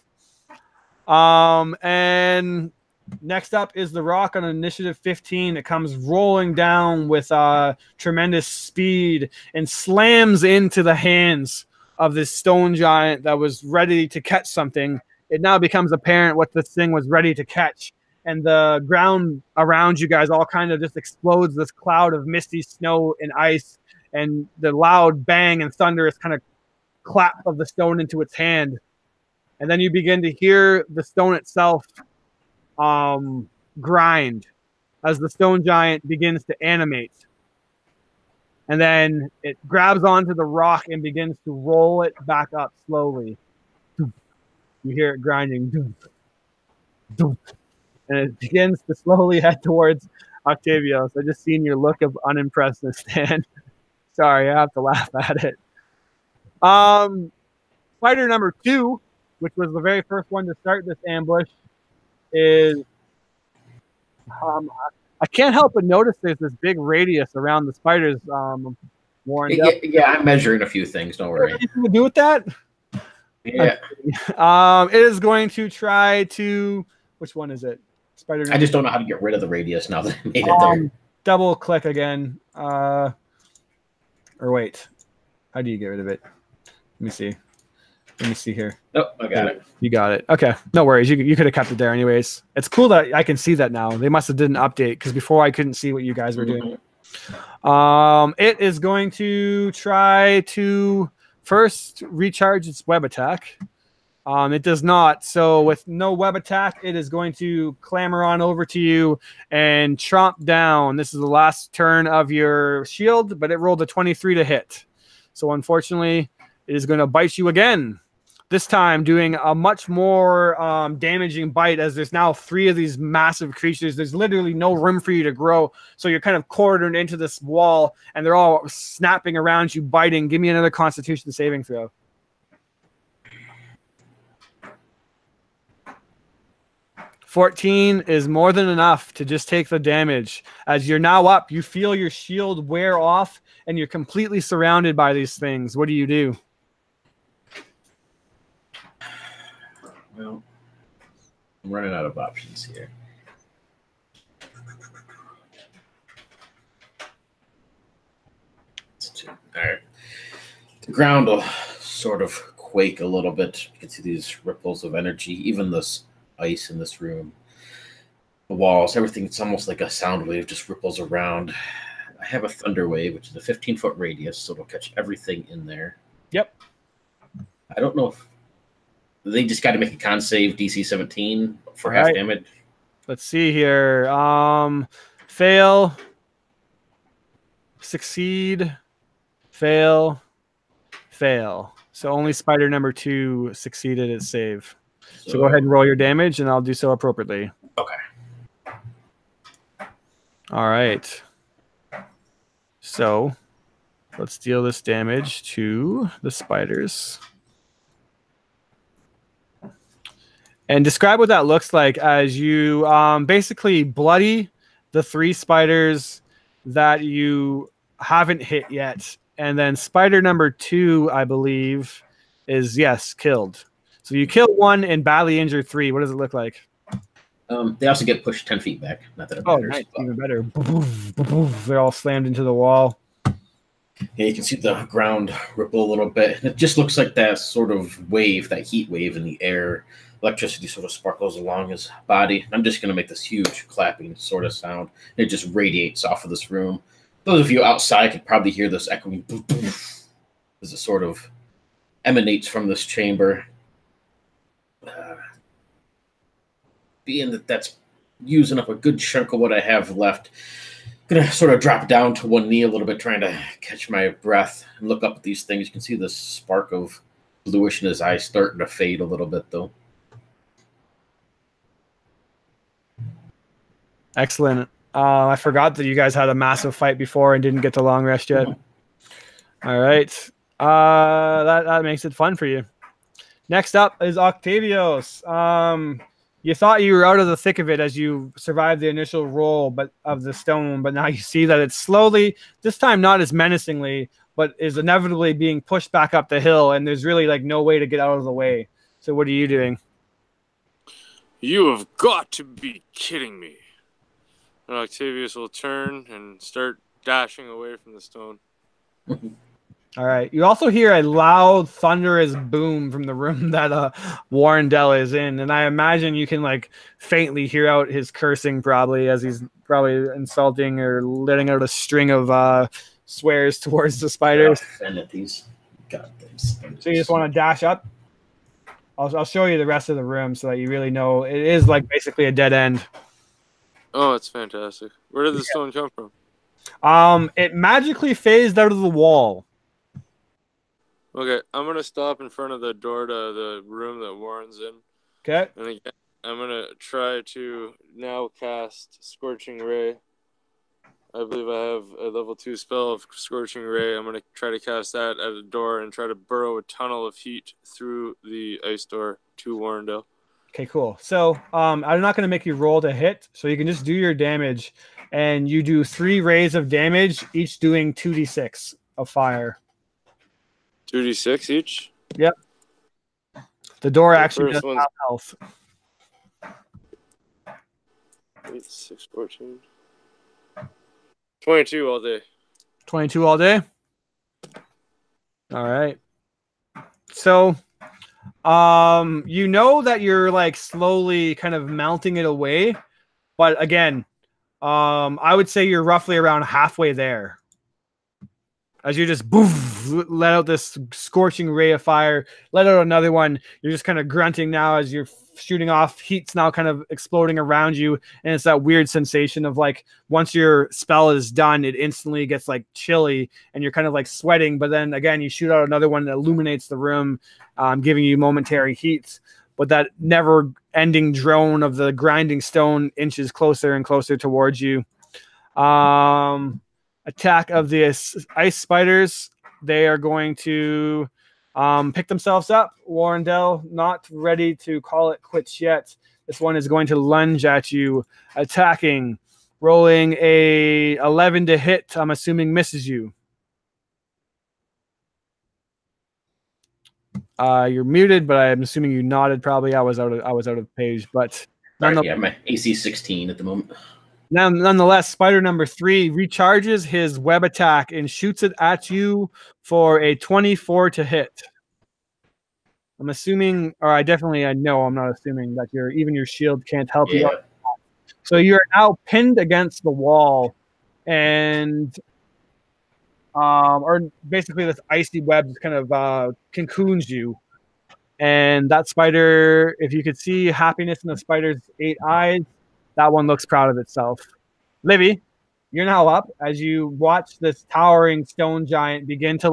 And next up is the rock on initiative 15. It comes rolling down with tremendous speed and slams into the hands of this stone giant that was ready to catch something. It now becomes apparent what this thing was ready to catch. And the ground around you guys all kind of just explodes this cloud of misty snow and ice. And the loud bang and thunderous kind of clap of the stone into its hand. And then you begin to hear the stone itself grind as the stone giant begins to animate. And then it grabs onto the rock and begins to roll it back up slowly. You hear it grinding. And it begins to slowly head towards Octavio. So I just seen your look of unimpressedness, Stan. Sorry, I have to laugh at it. Spider number 2, which was the very first one to start this ambush, is I can't help but notice there's this big radius around the spiders. Warren, yeah, I'm measuring a few things. Don't worry. Anything to do with that? Yeah. It is going to try to. Which one is it? Spider. I just don't know how to get rid of the radius now that I made it there. Double click again. Or wait, how do you get rid of it? Let me see. Let me see here. Nope, I got it. You got it. Okay, no worries. You could have kept it there anyways. It's cool that I can see that now. They must have did an update because before I couldn't see what you guys were doing. It is going to try to first recharge its web attack. It does not. So with no web attack, it is going to clamber on over to you and chomp down. This is the last turn of your shield, but it rolled a 23 to hit. So unfortunately, it is going to bite you again. This time doing a much more damaging bite, as there's now 3 of these massive creatures. There's literally no room for you to grow. So you're kind of cornered into this wall, and they're all snapping around you, biting. Give me another Constitution saving throw. $14 is more than enough to just take the damage. As you're now up, you feel your shield wear off, and you're completely surrounded by these things. What do you do? Well, I'm running out of options here. All right. The ground will sort of quake a little bit. You can see these ripples of energy, even this ice in this room. The walls, everything, it's almost like a sound wave, just ripples around. I have a thunder wave, which is a 15-foot radius, so it'll catch everything in there. Yep. I don't know if they just got to make a con save DC 17 for half damage. Let's see here. Fail. Succeed. Fail. Fail. So only spider number 2 succeeded its save. So go ahead and roll your damage, and I'll do so appropriately. Okay. All right. So let's deal this damage to the spiders. And describe what that looks like as you basically bloody the 3 spiders that you haven't hit yet. And then spider number 2, I believe, is, yes, killed. So you kill 1 and badly injure 3. What does it look like? They also get pushed 10 feet back. Not that it matters. Nice. Even better. They're all slammed into the wall. Yeah, you can see the ground ripple a little bit. It just looks like that sort of wave, that heat wave in the air. Electricity sort of sparkles along his body. I'm just going to make this huge clapping sort of sound. It just radiates off of this room. Those of you outside could probably hear this echoing as it sort of emanates from this chamber. Being that that's using up a good chunk of what I have left, I'm going to sort of drop down to one knee a little bit, trying to catch my breath and look up at these things. You can see the spark of bluish in his eyes starting to fade a little bit, though. Excellent. I forgot that you guys had a massive fight before and didn't get the long rest yet. All right. That makes it fun for you. Next up is Octavios. You thought you were out of the thick of it as you survived the initial roll of the stone, but now you see that it's slowly, this time not as menacingly, but is inevitably being pushed back up the hill, and there's really like no way to get out of the way. So what are you doing? You have got to be kidding me. And Octavius will turn and start dashing away from the stone. All right. You also hear a loud, thunderous boom from the room that Warrendell is in, and I imagine you can like faintly hear out his cursing, probably as he's probably insulting or letting out a string of swears towards the spiders. These goddamn spiders. So you just want to dash up? I'll show you the rest of the room so that you really know it is like basically a dead end. Oh, it's fantastic. Where did the stone come from? It magically phased out of the wall. Okay, I'm going to stop in front of the door to the room that Warren's in. Okay. And again, I'm going to try to now cast Scorching Ray. I believe I have a level 2 spell of Scorching Ray. I'm going to try to cast that at a door and try to burrow a tunnel of heat through the ice door to Warrendale. Okay, cool. So I'm not going to make you roll to hit, so you can just do your damage, and you do 3 rays of damage, each doing 2d6 of fire. 2d6 each? Yep. The door actually does one's... have health. 8, 6, 14. 22 all day. 22 all day. All right. So, you know that you're like slowly kind of melting it away, but again, I would say you're roughly around halfway there. As you just boof, let out this scorching ray of fire, let out another one. You're just kind of grunting now as you're shooting off. Heat's now kind of exploding around you, and it's that weird sensation of like once your spell is done, it instantly gets like chilly, and you're kind of like sweating. But then again, you shoot out another one that illuminates the room, giving you momentary heat. But that never-ending drone of the grinding stone inches closer and closer towards you. Attack of the ice spiders. They are going to pick themselves up. Warrendell, not ready to call it quits yet. This one is going to lunge at you, attacking, rolling a 11 to hit. I'm assuming misses you. You're muted, but I'm assuming you nodded. Probably I was out of page, but yeah, my AC 16 at the moment. Nonetheless, spider number 3 recharges his web attack and shoots it at you for a 24 to hit. I'm assuming, or I know I'm not assuming that even your shield can't help you out. So you're now pinned against the wall, and or basically this icy web just kind of cocoons you. And that spider, if you could see happiness in the spider's 8 eyes, that one looks proud of itself. Livy, you're now up as you watch this towering stone giant begin to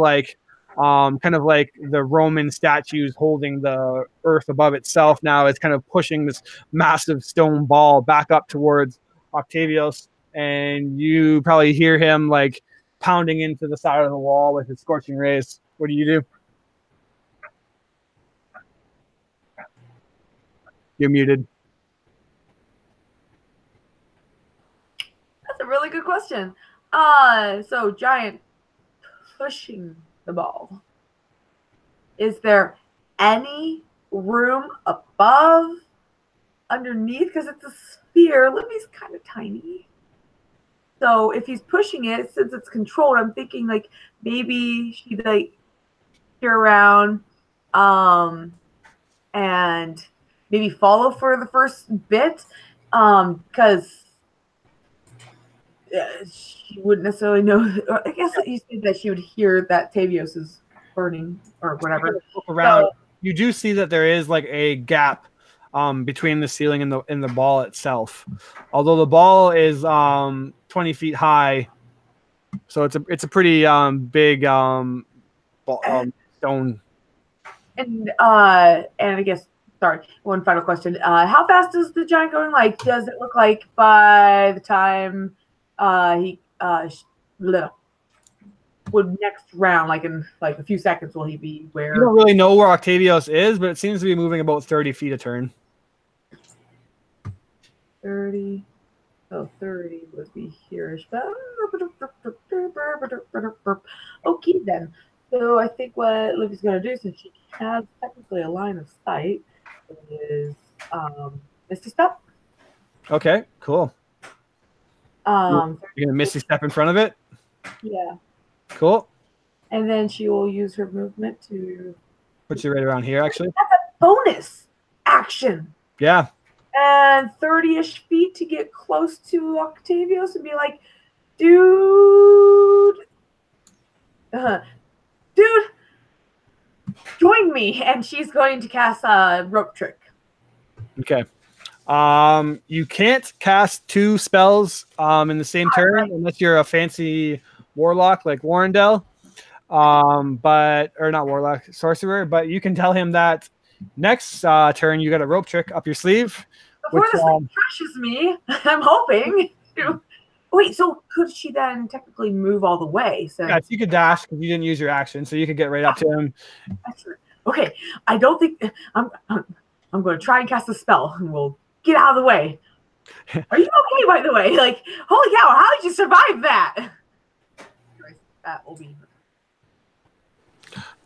kind of like the Roman statues holding the earth above itself. Now it's kind of pushing this massive stone ball back up towards Octavius, and you probably hear him like pounding into the side of the wall with his scorching rays. What do you do? You're muted. That's a really good question. So giant pushing the ball. Is there any room above, underneath? Because it's a sphere. Livy's kind of tiny. So if he's pushing it, since it's controlled, I'm thinking like maybe she'd like steer around, and maybe follow for the first bit, because she wouldn't necessarily know. I guess you said that she would hear that Tavios is burning or whatever. Look around. You do see that there is like a gap between the ceiling and the ball itself. Although the ball is 20 feet high, so it's a pretty big stone. And I guess, sorry, one final question. How fast is the giant going? Like, does it look like by the time he would next round, like in like a few seconds, will he be where? You don't really know where Octavius is, but it seems to be moving about 30 feet a turn. 30. So 30 would be here-ish. Okay, then. So I think what Livy's going to do, since she has technically a line of sight, is Misty Step. Okay, cool. You're gonna Misty Step in front of it? Yeah. Cool. And then she will use her movement to put you right around here, actually. That's a bonus action. Yeah. And 30-ish feet to get close to Octavius and be like, dude, join me. And she's going to cast a rope trick. Okay. You can't cast 2 spells in the same turn unless you're a fancy warlock like Warrendell, or not warlock, sorcerer. But you can tell him that next turn you got a rope trick up your sleeve. Before this thing crushes me, I'm hoping to. Wait, so could she then technically move all the way? So yeah, you could dash because you didn't use your action, so you could get right up to him. Okay, I don't think I'm going to try and cast a spell, and we'll get out of the way. Are you okay, by the way? Like, holy cow, how did you survive that? That will be.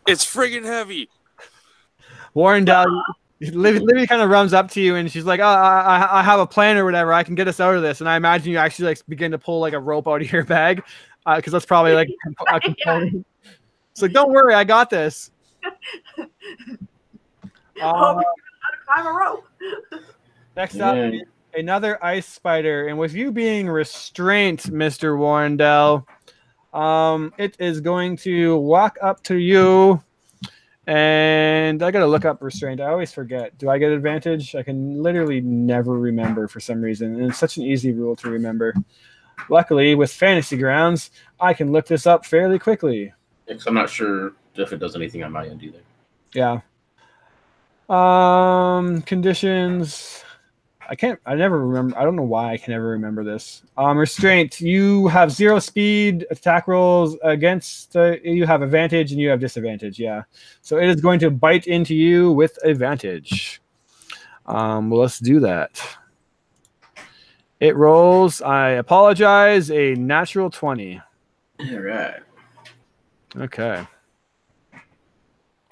It's friggin' heavy. Warrendell, Livy kind of runs up to you and she's like, I have a plan or whatever. I can get us out of this. And I imagine you actually like begin to pull like a rope out of your bag because that's probably like a component. It's like, don't worry, I got this. How to climb a rope. Next up, another ice spider. And with you being restrained, Mr. Warrendell, it is going to walk up to you. And I gotta look up restraint. I always forget. Do I get advantage? I can literally never remember for some reason. And it's such an easy rule to remember. Luckily, with Fantasy Grounds, I can look this up fairly quickly. I'm not sure if it does anything on my end either. Yeah. Conditions. I never remember. I don't know why I can never remember this. Restraint. You have 0 speed. Attack rolls against. You have advantage and you have disadvantage. Yeah. So it is going to bite into you with advantage. Well, let's do that. It rolls. I apologize. A natural 20. All right. Okay.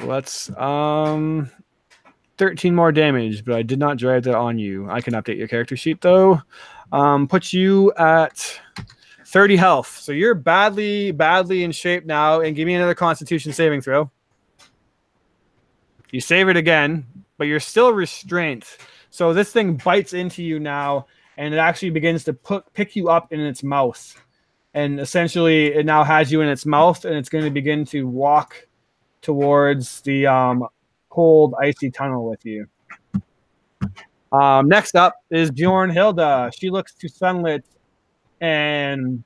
Let's 13 more damage, but I did not drive that on you. I can update your character sheet though. Put you at 30 health. So you're badly in shape now. And give me another Constitution saving throw. You save it again, but you're still restrained. So this thing bites into you now, and it actually begins to pick you up in its mouth. And essentially, it now has you in its mouth, and it's going to begin to walk towards the cold, icy tunnel with you. Next up is Bjorn Hilda. She looks to Sunlit and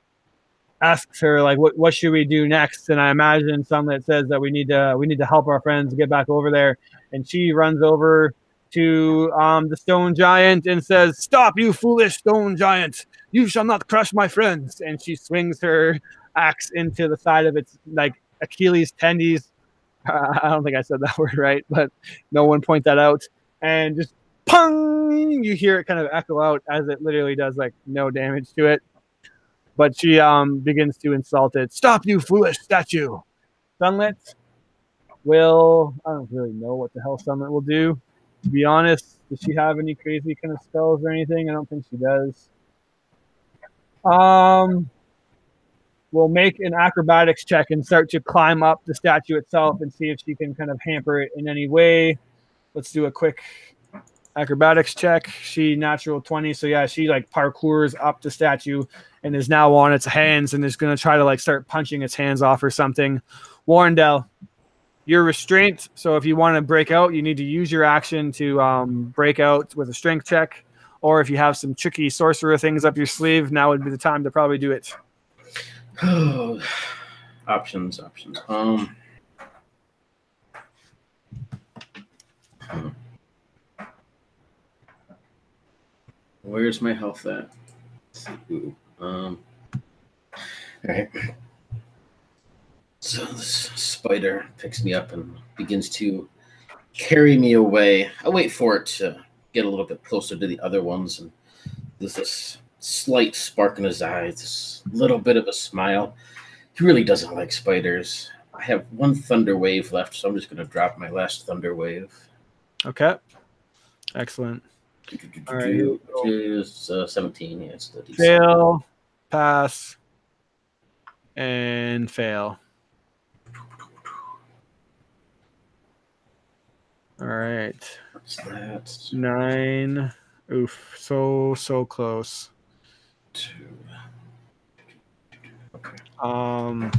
asks her, like, what should we do next? And I imagine Sunlit says that we need to help our friends get back over there. And she runs over to the stone giant and says, "Stop, you foolish stone giant! You shall not crush my friends!" And she swings her axe into the side of its like Achilles tendons. I don't think I said that word right, but no one point that out. And just pung! You hear it kind of echo out as it literally does like no damage to it. But she begins to insult it. "Stop, you foolish statue!" Sunlit will... I don't really know what the hell Sunlit will do. To be honest, does she have any crazy kind of spells or anything? I don't think she does. We'll make an acrobatics check and start to climb up the statue itself and see if she can kind of hamper it in any way. Let's do a quick acrobatics check. She natural 20. So yeah, she like parkours up the statue and is now on its hands and is going to try to like start punching its hands off or something. Warrendell, you're restrained. So if you want to break out, you need to use your action to break out with a strength check. Or if you have some tricky sorcerer things up your sleeve, now would be the time to probably do it. Options. Where's my health at? Ooh, all right. So this spider picks me up and begins to carry me away. I wait for it to get a little bit closer to the other ones, and there's this slight spark in his eyes, this little bit of a smile. He really doesn't like spiders. I have one thunder wave left, so I'm just going to drop my last thunder wave. Okay. Excellent. All right. Is 17. Yes. Fail, pass, and fail. All right. What's that? 9. Oof. So close. 2. Okay.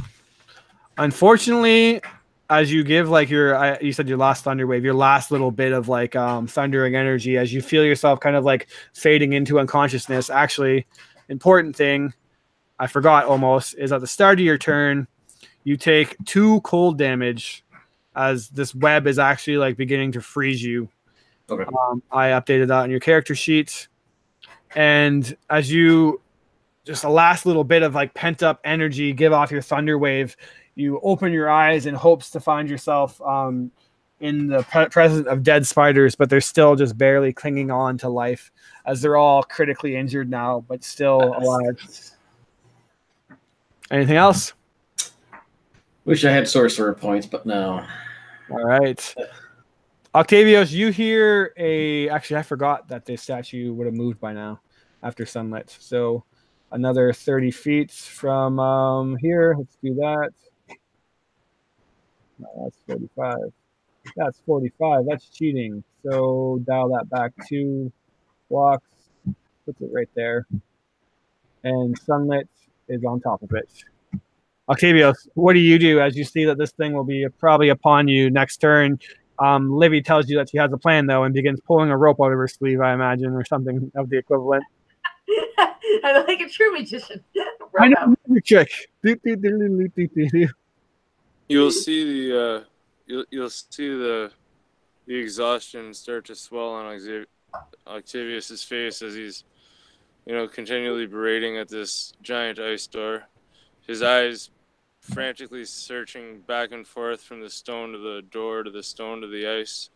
Unfortunately, as you give like you said your last thunder wave, your last little bit of like thundering energy, as you feel yourself kind of like fading into unconsciousness. Actually, important thing I forgot almost is at the start of your turn, you take 2 cold damage as this web is actually like beginning to freeze you. Okay. I updated that on your character sheet, and as you just a last little bit of like pent up energy give off your thunder wave, you open your eyes in hopes to find yourself in the presence of dead spiders, but they're still just barely clinging on to life as they're all critically injured now, but still alive. Anything else? Wish I had sorcerer points, but no. All right. Octavius, you hear a. Actually, I forgot that this statue would have moved by now after sunlit. So another 30 feet from here. Let's do that. No, that's 45. That's 45. That's cheating. So dial that back 2 blocks. Puts it right there. And sunlit is on top of it. Octavius, what do you do as you see that this thing will be probably upon you next turn? Livy tells you that she has a plan, though, and begins pulling a rope out of her sleeve, I imagine, or something of the equivalent. I'm like a true magician. I know your trick. You'll see you'll see the exhaustion start to swell on Octavius's face as he's, continually berating at this giant ice door. His eyes frantically searching back and forth from the stone to the door to the stone to the ice.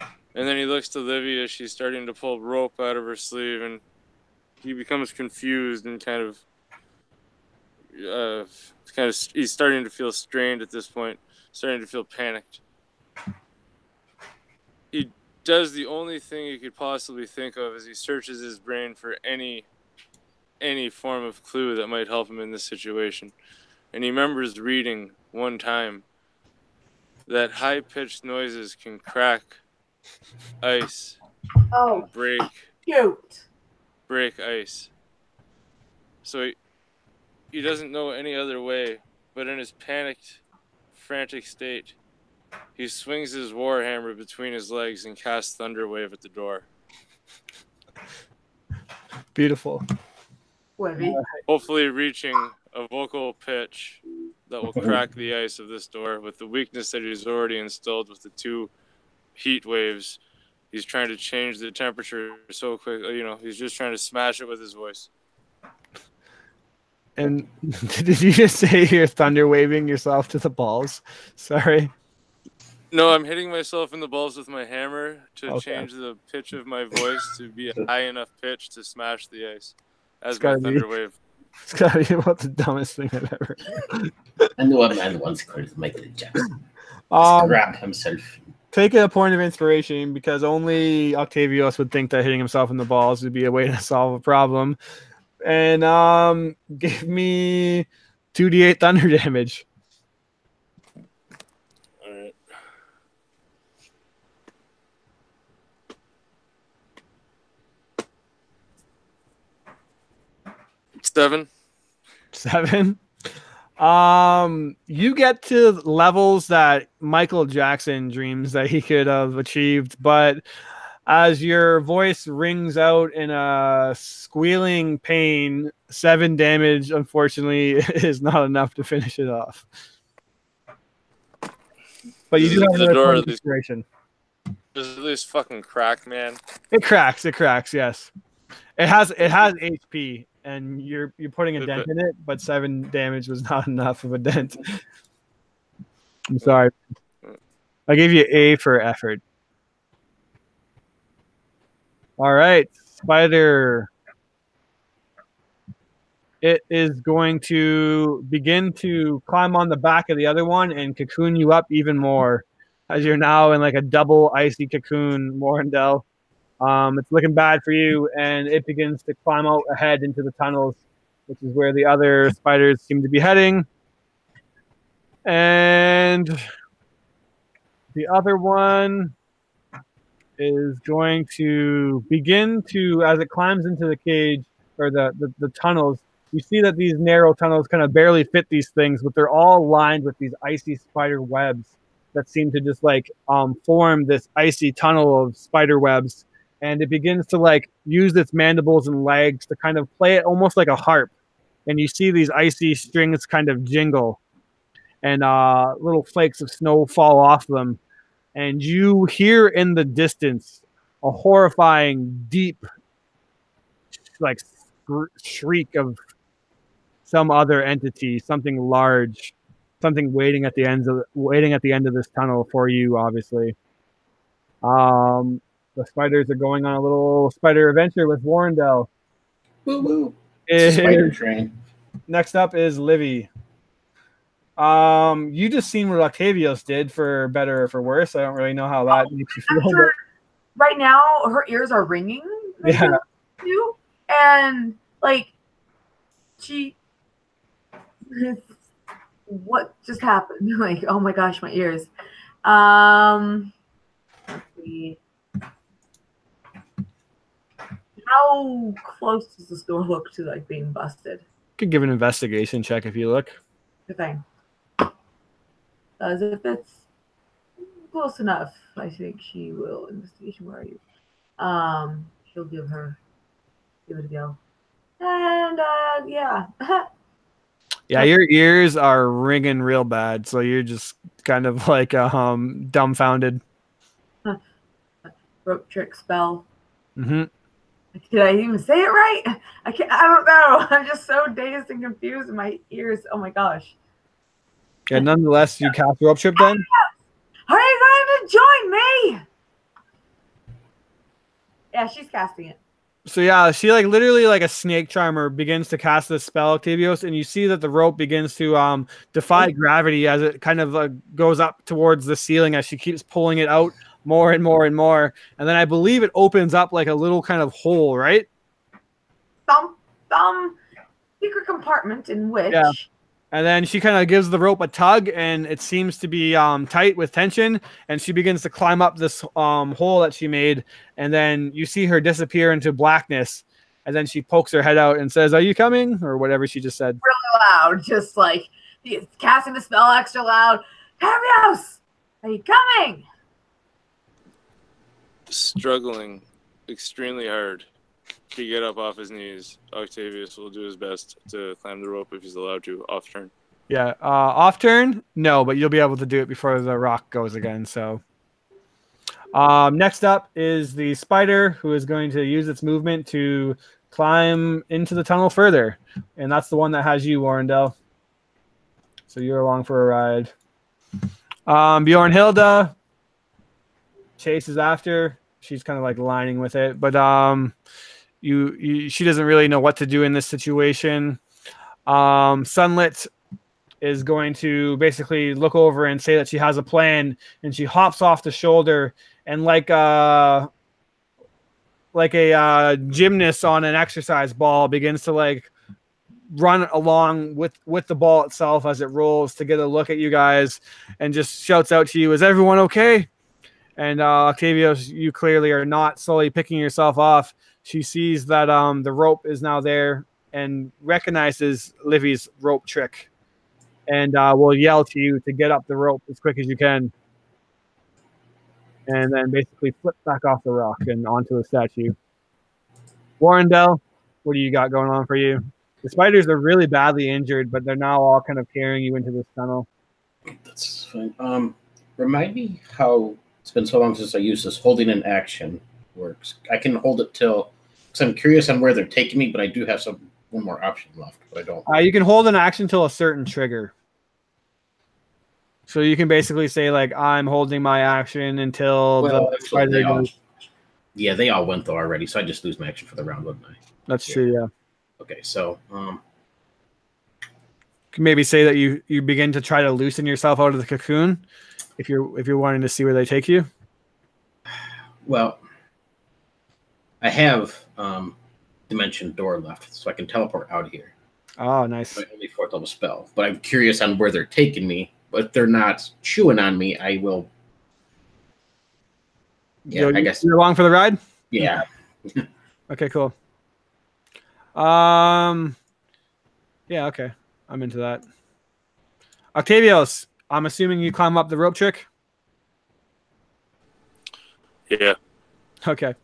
And then he looks to Livy as she's starting to pull rope out of her sleeve, and he becomes confused and he's starting to feel strained at this point, starting to feel panicked. He does the only thing he could possibly think of as he searches his brain for any form of clue that might help him in this situation. And he remembers reading one time that high-pitched noises can crack ice. Oh, break ice. So he doesn't know any other way, but in his panicked, frantic state, he swings his warhammer between his legs and casts Thunderwave at the door. Beautiful. Hopefully reaching a vocal pitch that will crack the ice of this door with the weakness that he's already instilled with the 2 heat waves. He's trying to change the temperature so quickly, he's just trying to smash it with his voice. And did you just say you're thunder waving yourself to the balls? Sorry. No, I'm hitting myself in the balls with my hammer to change the pitch of my voice to be a high enough pitch to smash the ice as my thunder wave. It's gotta be about the dumbest thing I've ever. I know a man once called Michael Jackson. Grabbed himself. Take a point of inspiration, because only Octavius would think that hitting himself in the balls would be a way to solve a problem. And give me 2d8 thunder damage. All right. Seven. You get to levels that Michael Jackson dreams that he could have achieved, but as your voice rings out in a squealing pain, 7 damage, unfortunately, is not enough to finish it off. But you do have another point of inspiration. Does it at least fucking crack, man? It cracks, yes. It has HP, and you're putting a dent in it, but 7 damage was not enough of a dent. I'm sorry. I gave you A for effort. All right, Spider. It is going to begin to climb on the back of the other one and cocoon you up even more, as you're now in like a double icy cocoon, Morandel. It's looking bad for you, and it begins to climb out ahead into the tunnels, which is where the other spiders seem to be heading. And the other one is going to begin to, as it climbs into the cage, or the tunnels, you see that these narrow tunnels kind of barely fit these things, but they're all lined with these icy spider webs that seem to just like form this icy tunnel of spider webs. And it begins to like use its mandibles and legs to kind of play it almost like a harp. And you see these icy strings kind of jingle, and little flakes of snow fall off them. And you hear in the distance a horrifying, deep, like shriek of some other entity, something large, something waiting at the end of this tunnel for you. Obviously, the spiders are going on a little spider adventure with Warrendale. Woo woo! Spider train. Next up is Livy. You just seen what Octavius did, for better or for worse. I don't really know how that makes you feel. I'm sure right now her ears are ringing. Yeah. Too, and like she, what just happened? Like, oh my gosh, my ears. Let's see. How close does this door look to like being busted? Could give an investigation check if you look. Good thing. As if it's close enough, I think she will. Investigation, where are you? She'll give it a go. And yeah. Yeah, your ears are ringing real bad, so you're just kind of like dumbfounded. Rope trick spell. Mm-hmm. Did I even say it right? I don't know. I'm just so dazed and confused in my ears. Oh my gosh. Yeah, nonetheless, you cast rope trip then? Are you going to join me? Yeah, she's casting it. So yeah, she like literally like a snake charmer begins to cast this spell, Octavius, and you see that the rope begins to defy gravity as it kind of goes up towards the ceiling as she keeps pulling it out more and more and more. And then I believe it opens up like a little kind of hole, right? Some secret compartment in which... Yeah. And then she kind of gives the rope a tug, and it seems to be tight with tension. And she begins to climb up this hole that she made. And then you see her disappear into blackness. And then she pokes her head out and says, "Are you coming?" Or whatever she just said. Really loud, just like he's casting the spell extra loud. Octavius, are you coming? Struggling extremely hard to get up off his knees, Octavius will do his best to climb the rope if he's allowed to, off turn. Yeah, off turn, no, but you'll be able to do it before the rock goes again. So next up is the spider, who is going to use its movement to climb into the tunnel further. And that's the one that has you, Warrendale. So you're along for a ride. Bjornhilda chases after. She's kind of like lining with it, but she doesn't really know what to do in this situation. Sunlit is going to basically look over and say that she has a plan, and she hops off the shoulder and like a gymnast on an exercise ball begins to like run along with the ball itself as it rolls to get a look at you guys, and just shouts out to you, "Is everyone okay?" And Octavius, you clearly are not, slowly picking yourself off. She sees that the rope is now there and recognizes Livy's rope trick, and will yell to you to get up the rope as quick as you can. And then basically flip back off the rock and onto the statue. Warrendale, what do you got going on for you? The spiders are really badly injured, but they're now all kind of carrying you into this tunnel. That's fine. Remind me how it's been so long since I used this holding an action works. I can hold it till, because I'm curious on where they're taking me, but I do have one more option left, but I don't. You can hold an action till a certain trigger. So you can basically say like, "I'm holding my action until the spider goes." Yeah, they all went though already, so I just lose my action for the round, wouldn't I? That's true, yeah. Okay, so can maybe say that you begin to try to loosen yourself out of the cocoon if you're wanting to see where they take you. Well, I have dimension door left, so I can teleport out here. Oh, nice. My only fourth level spell, but I'm curious on where they're taking me. But if they're not chewing on me, I will. Yeah, I guess you're along for the ride. Yeah. Okay, cool. Yeah, okay. I'm into that. Octavius, I'm assuming you climb up the rope trick? Yeah. Okay.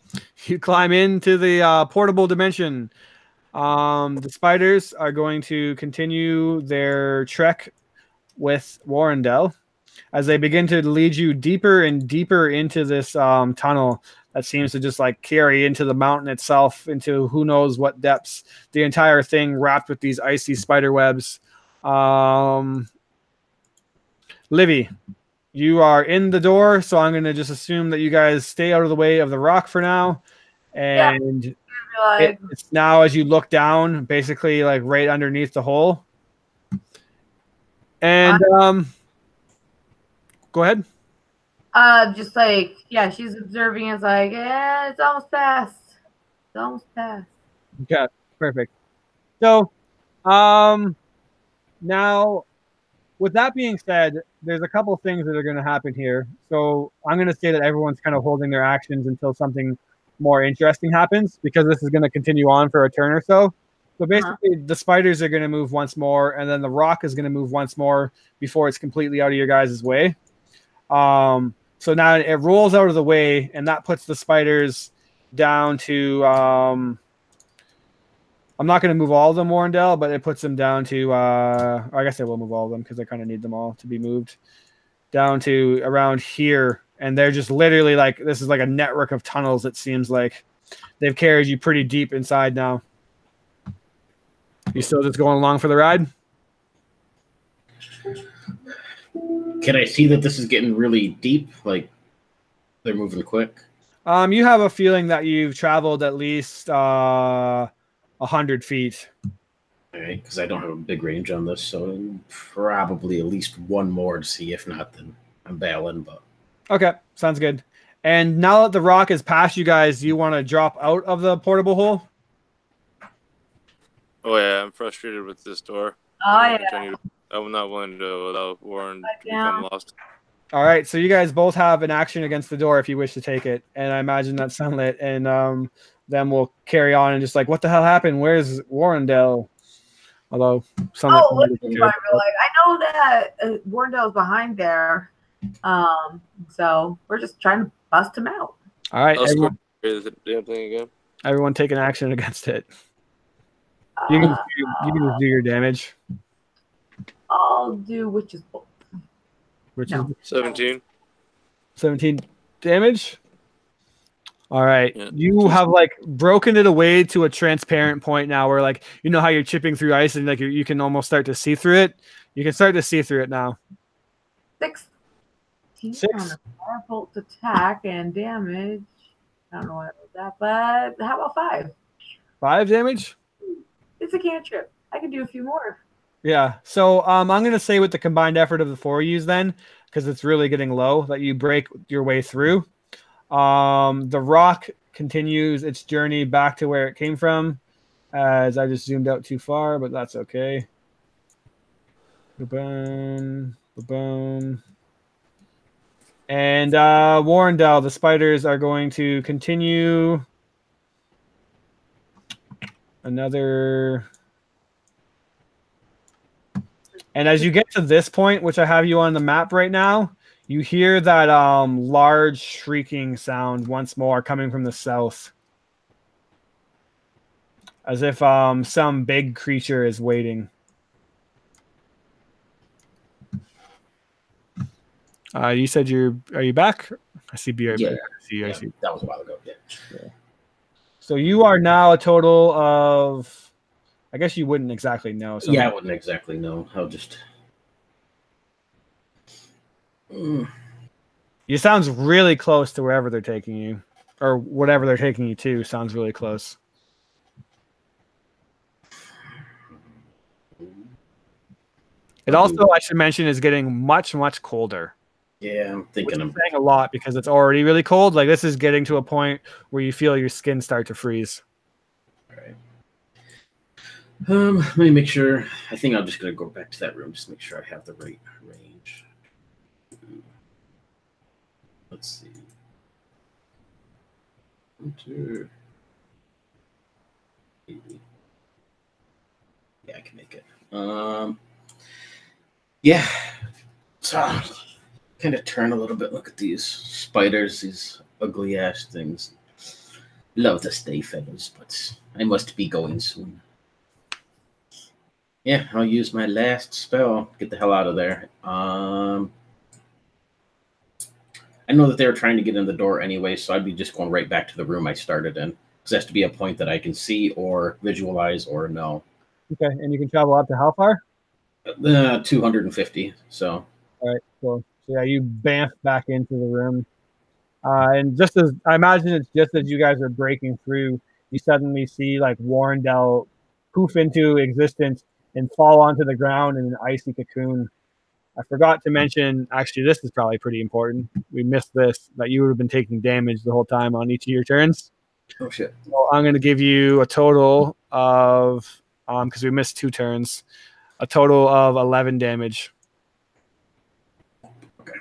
You climb into the portable dimension. The spiders are going to continue their trek with Warrendale as they begin to lead you deeper and deeper into this tunnel that seems to just like carry into the mountain itself, into who knows what depths. The entire thing wrapped with these icy spider webs. Livy, you are in the door, so I'm going to just assume that you guys stay out of the way of the rock for now. And it's now, as you look down, basically like right underneath the hole. And go ahead. Just like, yeah, she's observing. It's like, yeah, it's almost past. It's almost past. Okay, perfect. So, now, with that being said, there's a couple things that are going to happen here. So I'm going to say that everyone's kind of holding their actions until something more interesting happens, because this is going to continue on for a turn or so. So basically, the spiders are going to move once more, and then the rock is going to move once more before it's completely out of your guys' way. So now it rolls out of the way, and that puts the spiders down to I'm not going to move all of them, Warrendale, but it puts them down to I guess I will move all of them because I kind of need them all to be moved down to around here. And they're just literally like, this is like a network of tunnels, it seems like. They've carried you pretty deep inside now. You still just going along for the ride? Can I see that this is getting really deep? Like, they're moving quick? You have a feeling that you've traveled at least 100 feet. All right, because I don't have a big range on this, so probably at least one more to see. If not, then I'm bailing. But okay, sounds good. And now that the rock is past you guys, do you want to drop out of the portable hole? Oh yeah, I'm frustrated with this door. Oh yeah. I'm not willing to allow Warren to Yeah. become lost. All right, so you guys both have an action against the door if you wish to take it, and I imagine that's Sunlit, and then we'll carry on and just like, what the hell happened? Where's Warrendale? Although Sunlit. Oh, listen, I know that Warrendale's behind there, so we're just trying to bust him out. All right, I'll the damn thing again. Everyone take an action against it. You can just do your damage. I'll do Witch's Bolt. Which No. is 17. 17 damage. All right. Yeah. You have like broken it away to a transparent point now where like, you know how you're chipping through ice and like you can almost start to see through it. You can start to see through it now. 16 on a firebolt attack and damage. I don't know what was that, but how about 5? 5 damage? It's a cantrip. I can do a few more. Yeah. So I'm gonna say with the combined effort of the 4 of yous then, because it's really getting low, that you break your way through. The rock continues its journey back to where it came from, as I just zoomed out too far, but that's okay. Boom, boom. And Warrendale, the spiders are going to continue another. And as you get to this point, which I have you on the map right now, you hear that large shrieking sound once more coming from the south. As if some big creature is waiting. You said are you back? I see BRB. yeah, I see. that was a while ago. Yeah. So you are now a total of, I guess you wouldn't exactly know. So Yeah, I wouldn't exactly know. I'll just. It sounds really close to wherever they're taking you, or whatever they're taking you to. Sounds really close. It also, I should mention, is getting much, much colder. Yeah, I'm thinking I'm saying a lot because it's already really cold. Like this is getting to a point where you feel your skin start to freeze. All right. Let me make sure. I think I'm just gonna go back to that room just to make sure I have the right range. Let's see. 1, 2, 8. Yeah, I can make it. Yeah. So kind of turn a little bit. Look at these spiders, these ugly ass things. Love to stay, fellas, but I must be going soon. Yeah, I'll use my last spell. Get the hell out of there. I know that they were trying to get in the door anyway, so I'd be just going right back to the room I started in. Because it has to be a point that I can see or visualize or know. Okay, and you can travel up to how far? 250. So. All right, cool. So yeah, you bamf back into the room. And just as I imagine it's just as you guys are breaking through, you suddenly see like Warrendale poof into existence and fall onto the ground in an icy cocoon. I forgot to mention, actually, this is probably pretty important. We missed this, that you would have been taking damage the whole time on each of your turns. Oh shit. So I'm going to give you a total of, because we missed 2 turns, a total of 11 damage. Okay.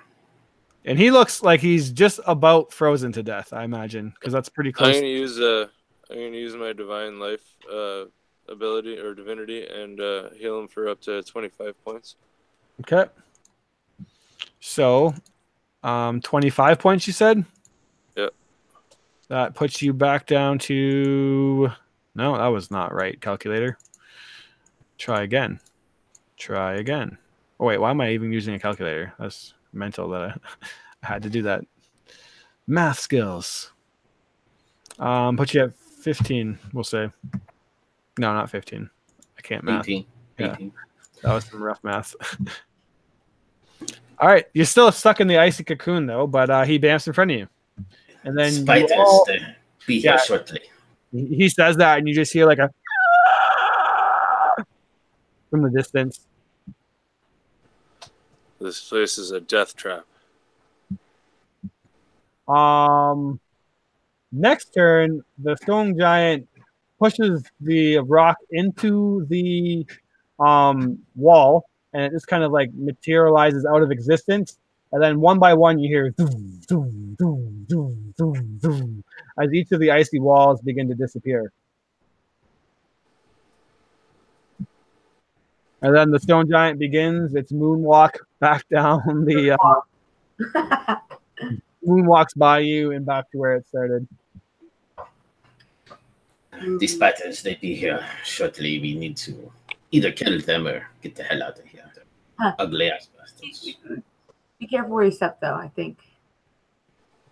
And he looks like he's just about frozen to death, I imagine, because that's pretty I'm close. gonna use my divine life ability or divinity and heal him for up to 25 points. Okay. So, 25 points, you said? Yep. That puts you back down to... No, that was not right, calculator. Try again. Try again. Oh, wait, why am I even using a calculator? That's mental that I had to do that. Math skills. Put you at 15, we'll say. No, not 15. I can't math. 18. Yeah. 18. That was some rough math. All right, you're still stuck in the icy cocoon though, but he bamps in front of you, and then Spiders, they'll be here shortly. He says that, and you just hear like a from the distance. This place is a death trap. Next turn, the stone giant pushes the rock into the wall, and it just kind of like materializes out of existence. And then one by one, you hear zoom, zoom, zoom, zoom, zoom, zoom, as each of the icy walls begin to disappear. And then the stone giant begins its moonwalk back down the moonwalks by you and back to where it started. These spiders, they be here shortly. We need to either kill them or get the hell out of here. Ugly ass bastards. Be careful where you step, though. I think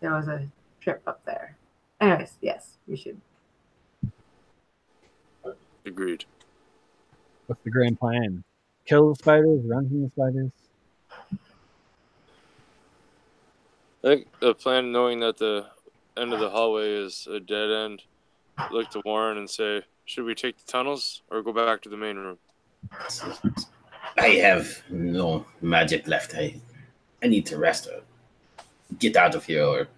there was a trip up there. Anyways, yes, we should. Agreed. What's the grand plan? Kill the spiders, run from the spiders? I think the plan, knowing that the end of the hallway is a dead end, look to Warren and say, should we take the tunnels or go back to the main room? I have no magic left. I need to rest or get out of here or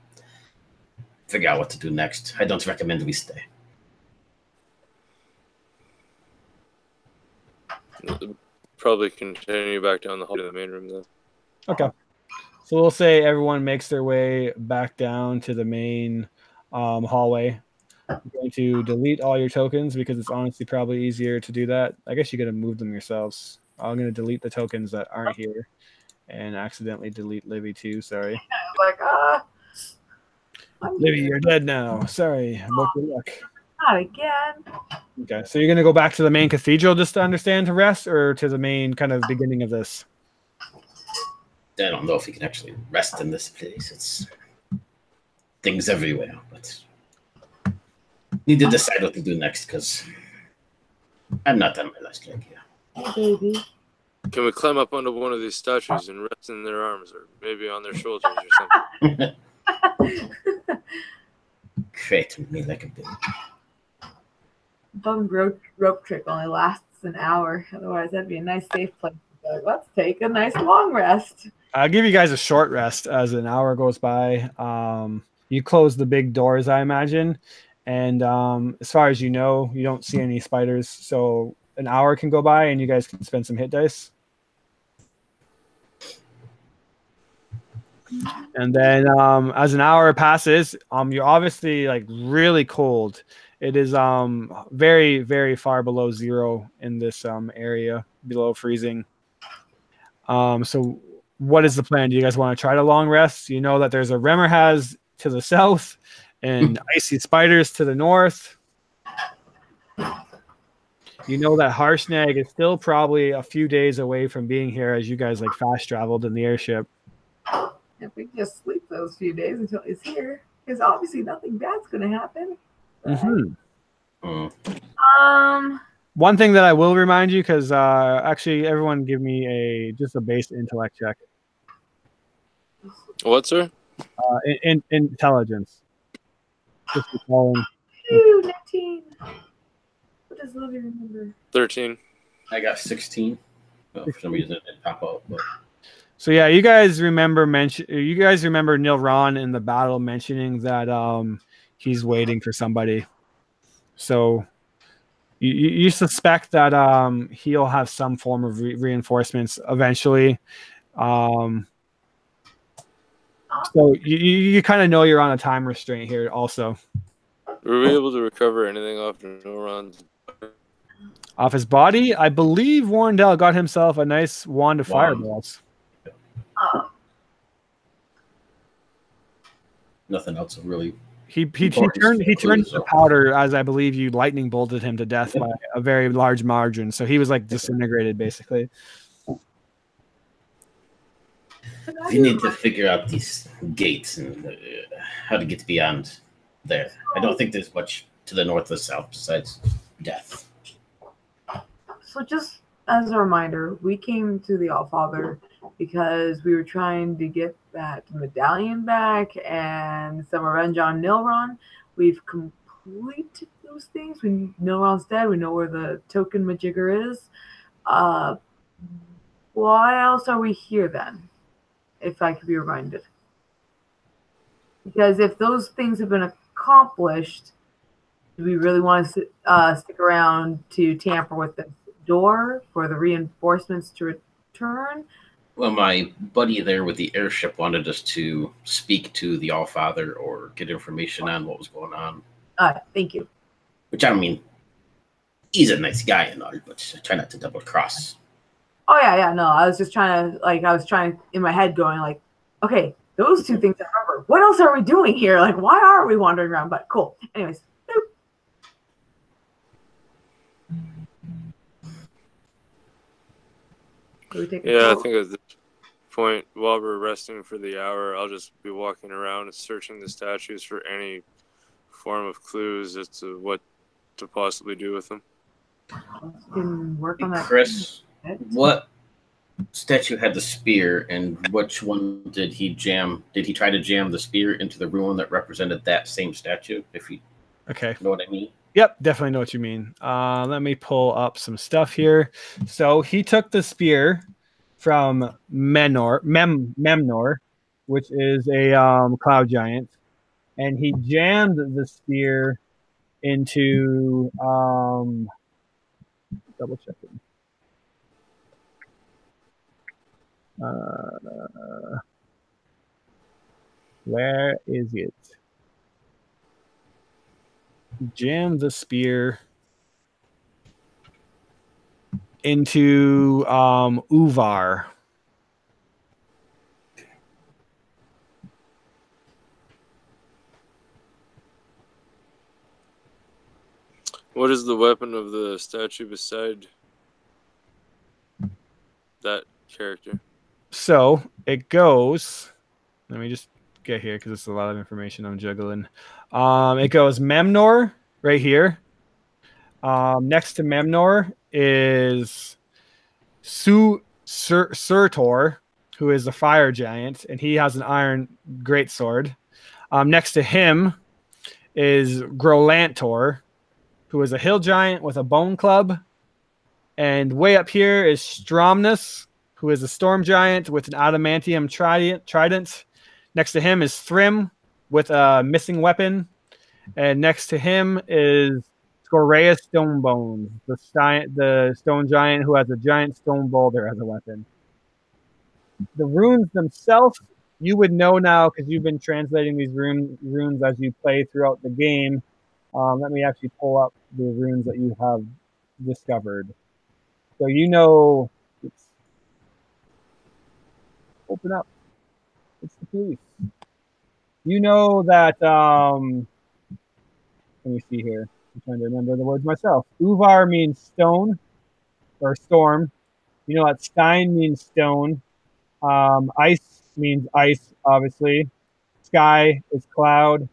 figure out what to do next. I don't recommend we stay. Probably continue back down the hall to the main room, though. Okay. So we'll say everyone makes their way back down to the main hallway. I'm going to delete all your tokens because it's honestly probably easier to do that. I guess you got to move them yourselves. I'm going to delete the tokens that aren't here and accidentally delete Livy too. Sorry. Livy, you're dead now. Sorry. About your luck. Not again. Okay. So you're going to go back to the main cathedral just to understand to rest, or to the main kind of beginning of this? I don't know if you can actually rest in this place. It's things everywhere, but need to decide what to do next because I'm not on my last leg here. Hey, baby. Can we climb up onto one of these statues and rest in their arms, or maybe on their shoulders or something? Create me like a baby. Bum rope trick only lasts an hour. Otherwise, that'd be a nice safe place. Like, let's take a nice long rest. I'll give you guys a short rest as an hour goes by. You close the big doors, I imagine. And as far as you know, you don't see any spiders. So an hour can go by and you guys can spend some hit dice. And then as an hour passes, you're obviously like really cold. It is very, very far below zero in this area, below freezing. So what is the plan? Do you guys want to try to long rest? You know that there's a Remmerhaz to the south and icy spiders to the north. You know that Harshnag is still probably a few days away from being here as you guys like fast traveled in the airship. If we just sleep those few days until he's here, because obviously nothing bad's going to happen. Mm-hmm. One thing that I will remind you, because actually everyone give me just a base intellect check. What, sir? Intelligence. Just recalling. Ooh, 19. What does Livy remember? 13. I got 16. Well, for some reason it didn't pop up. But... So yeah, you guys remember Nilran in the battle mentioning that he's waiting for somebody. So you suspect that he'll have some form of reinforcements eventually. So you kind of know you're on a time restraint here also. Were we able to recover anything off Neuron's? Off his body? I believe Warrendale got himself a nice wand of fireballs. Nothing else really. He turned to powder as I believe you lightning bolted him to death by a very large margin. So he was like disintegrated basically. We need to figure out these gates and how to get beyond there. I don't think there's much to the north or south besides death. So just as a reminder, we came to the Allfather because we were trying to get that medallion back and some revenge on Nilron. We've completed those things. Nilron's dead. We know where the token majigger is. Why else are we here then? If I could be reminded. Because if those things have been accomplished, do we really want to stick around to tamper with the door for the reinforcements to return? Well, my buddy there with the airship wanted us to speak to the Allfather or get information on what was going on. Thank you. Which, I mean, he's a nice guy and all, but try not to double cross. Oh, yeah, no. I was just trying to, in my head going like, okay, those two things I remember. What else are we doing here? Like, why are we wandering around? But cool. Anyways. Yeah, I think at this point, while we're resting for the hour, I'll just be walking around and searching the statues for any form of clues as to what to possibly do with them. Can work on that. Chris, what statue had the spear, and which one did he jam? Did he try to jam the spear into the ruin that represented that same statue? If you know what I mean. Yep, definitely know what you mean. Let me pull up some stuff here. So he took the spear from Memnor, which is a cloud giant, and he jammed the spear into double checking. Where is it? Jam the spear into Uvar. What is the weapon of the statue beside that character? So it goes. Let me just get here because it's a lot of information I'm juggling. It goes Memnor right here. Next to Memnor is Surtor, who is a fire giant, and he has an iron greatsword. Next to him is Grolantor, who is a hill giant with a bone club. And way up here is Stromnus, who is a storm giant with an adamantium trident. Next to him is Thrym with a missing weapon. And next to him is Scorea Stonebones, the stone giant who has a giant stone boulder as a weapon. The runes themselves, you would know now because you've been translating these runes as you play throughout the game. Let me actually pull up the runes that you have discovered. So you know, open up. It's the police. You know that, let me see here. I'm trying to remember the words myself. Uvar means stone or storm. You know that Stein means stone. Ice means ice, obviously. Sky is cloud.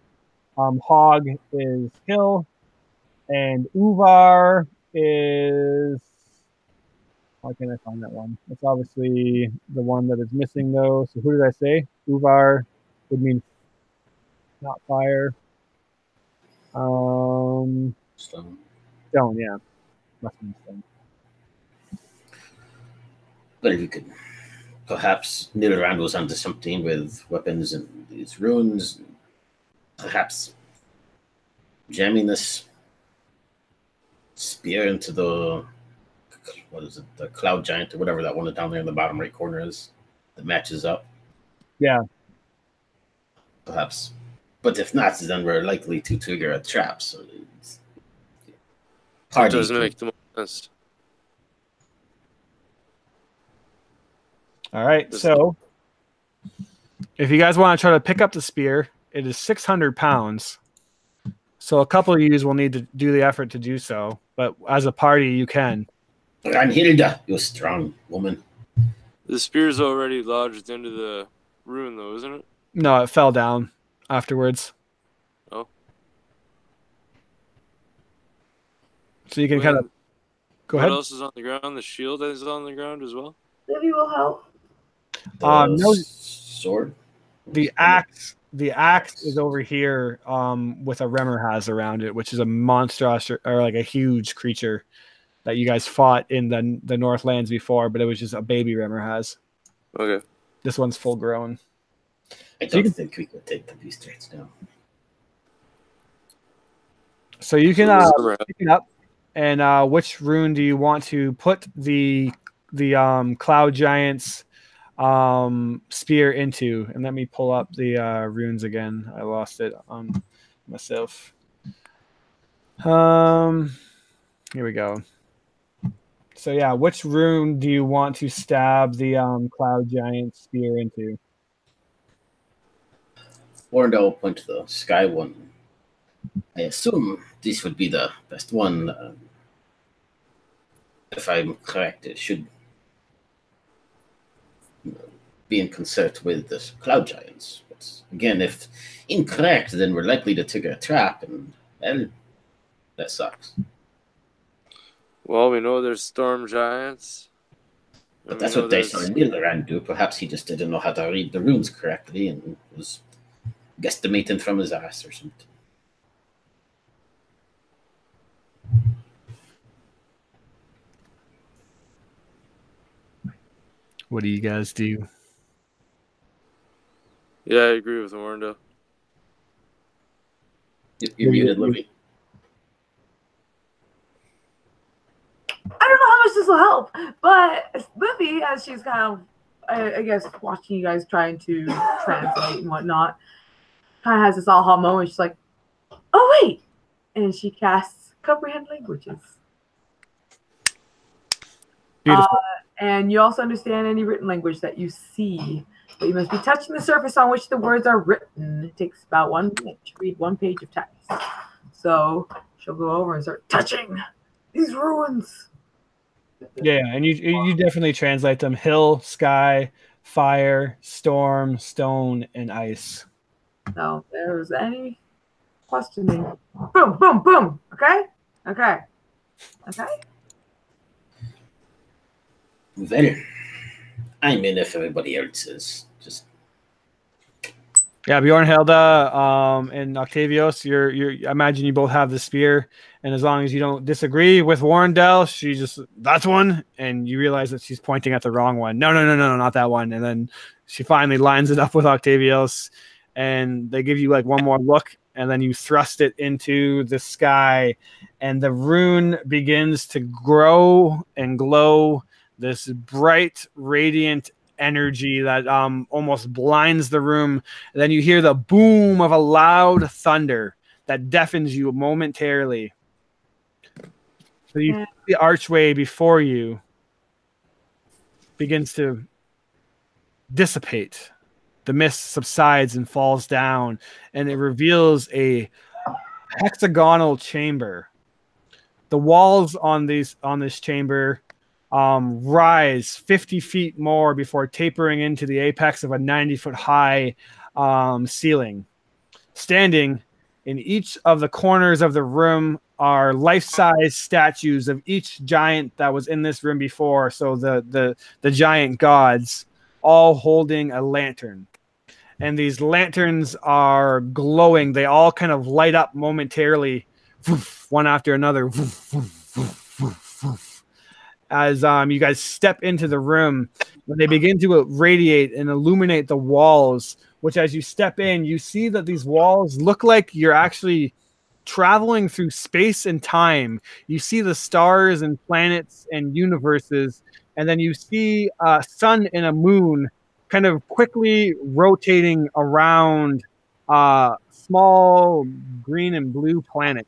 Hog is hill. And Uvar is... Why can't I find that one? It's obviously the one that is missing, though. So who did I say? Uvar would mean not fire. Stone, yeah. Must be stone. But if you could perhaps Nilrand was onto something with weapons and these runes. Perhaps jamming this spear into the, what is it, the cloud giant or whatever that one down there in the bottom right corner is that matches up. Yeah. Perhaps. But if not, then we're likely to trigger a trap. So it doesn't make the most sense. All right. So if you guys want to try to pick up the spear, it is 600 pounds. So a couple of you will need to do the effort to do so. But as a party, you can. Ranhilda, you strong woman. The spear's already lodged into the rune, though, isn't it? No, it fell down afterwards. Oh. So you can kind of go ahead. What else is on the ground? The shield is on the ground as well? Maybe will help. No, sword. The axe is over here with a Remmerhaz around it, which is a monstrous or like a huge creature that you guys fought in the Northlands before, but it was just a baby Remmerhaz. Okay. This one's full grown. I don't think we could take the beast rates now. So you can pick it up, and which rune do you want to put the cloud giant's spear into? And let me pull up the runes again. I lost it on myself. Here we go. So yeah, which rune do you want to stab the cloud giant spear into? Warren will point to the sky one. I assume this would be the best one. If I'm correct, it should be in concert with the cloud giants. But again, if incorrect, then we're likely to trigger a trap, and well, that sucks. Well, we know there's storm giants. But that's what they saw Nilrand do. Perhaps he just didn't know how to read the runes correctly and was guesstimating from his ass or something. What do you guys do? Yeah, I agree with Warrendale. You're muted, Libby. I don't know how much this will help, but Libby, as she's kind of, I guess, watching you guys trying to translate and whatnot, kind of has this aha moment. She's like, oh, wait. And she casts Comprehend Languages. Beautiful. And you also understand any written language that you see. But you must be touching the surface on which the words are written. It takes about 1 minute to read 1 page of text. So she'll go over and start touching these ruins. Yeah, and you definitely translate them: hill, sky, fire, storm, stone, and ice. So if there's any questioning, boom, boom, boom. Okay? Okay. Well, I'm in if everybody else is. Just Yeah, Bjorn, Helda, and Octavios, I imagine you both have the spear, and as long as you don't disagree with Warrendale, she just, that's one, and you realize that she's pointing at the wrong one. No, not that one. And then she finally lines it up with Octavios, and they give you like one more look, and then you thrust it into the sky, and the rune begins to grow and glow, this bright, radiant energy that almost blinds the room. And then you hear the boom of a loud thunder that deafens you momentarily. So you see the archway before you begins to dissipate. The mist subsides and falls down, and it reveals a hexagonal chamber. The walls on this chamber rise 50 feet more before tapering into the apex of a 90-foot high ceiling. Standing in each of the corners of the room are life-size statues of each giant that was in this room before. So the giant gods, all holding a lantern. And these lanterns are glowing. They all kind of light up momentarily, one after another. as you guys step into the room, when they begin to radiate and illuminate the walls, which as you step in, you see that these walls look like you're actually traveling through space and time. You see the stars and planets and universes, and then you see a sun and a moon kind of quickly rotating around small green and blue planets.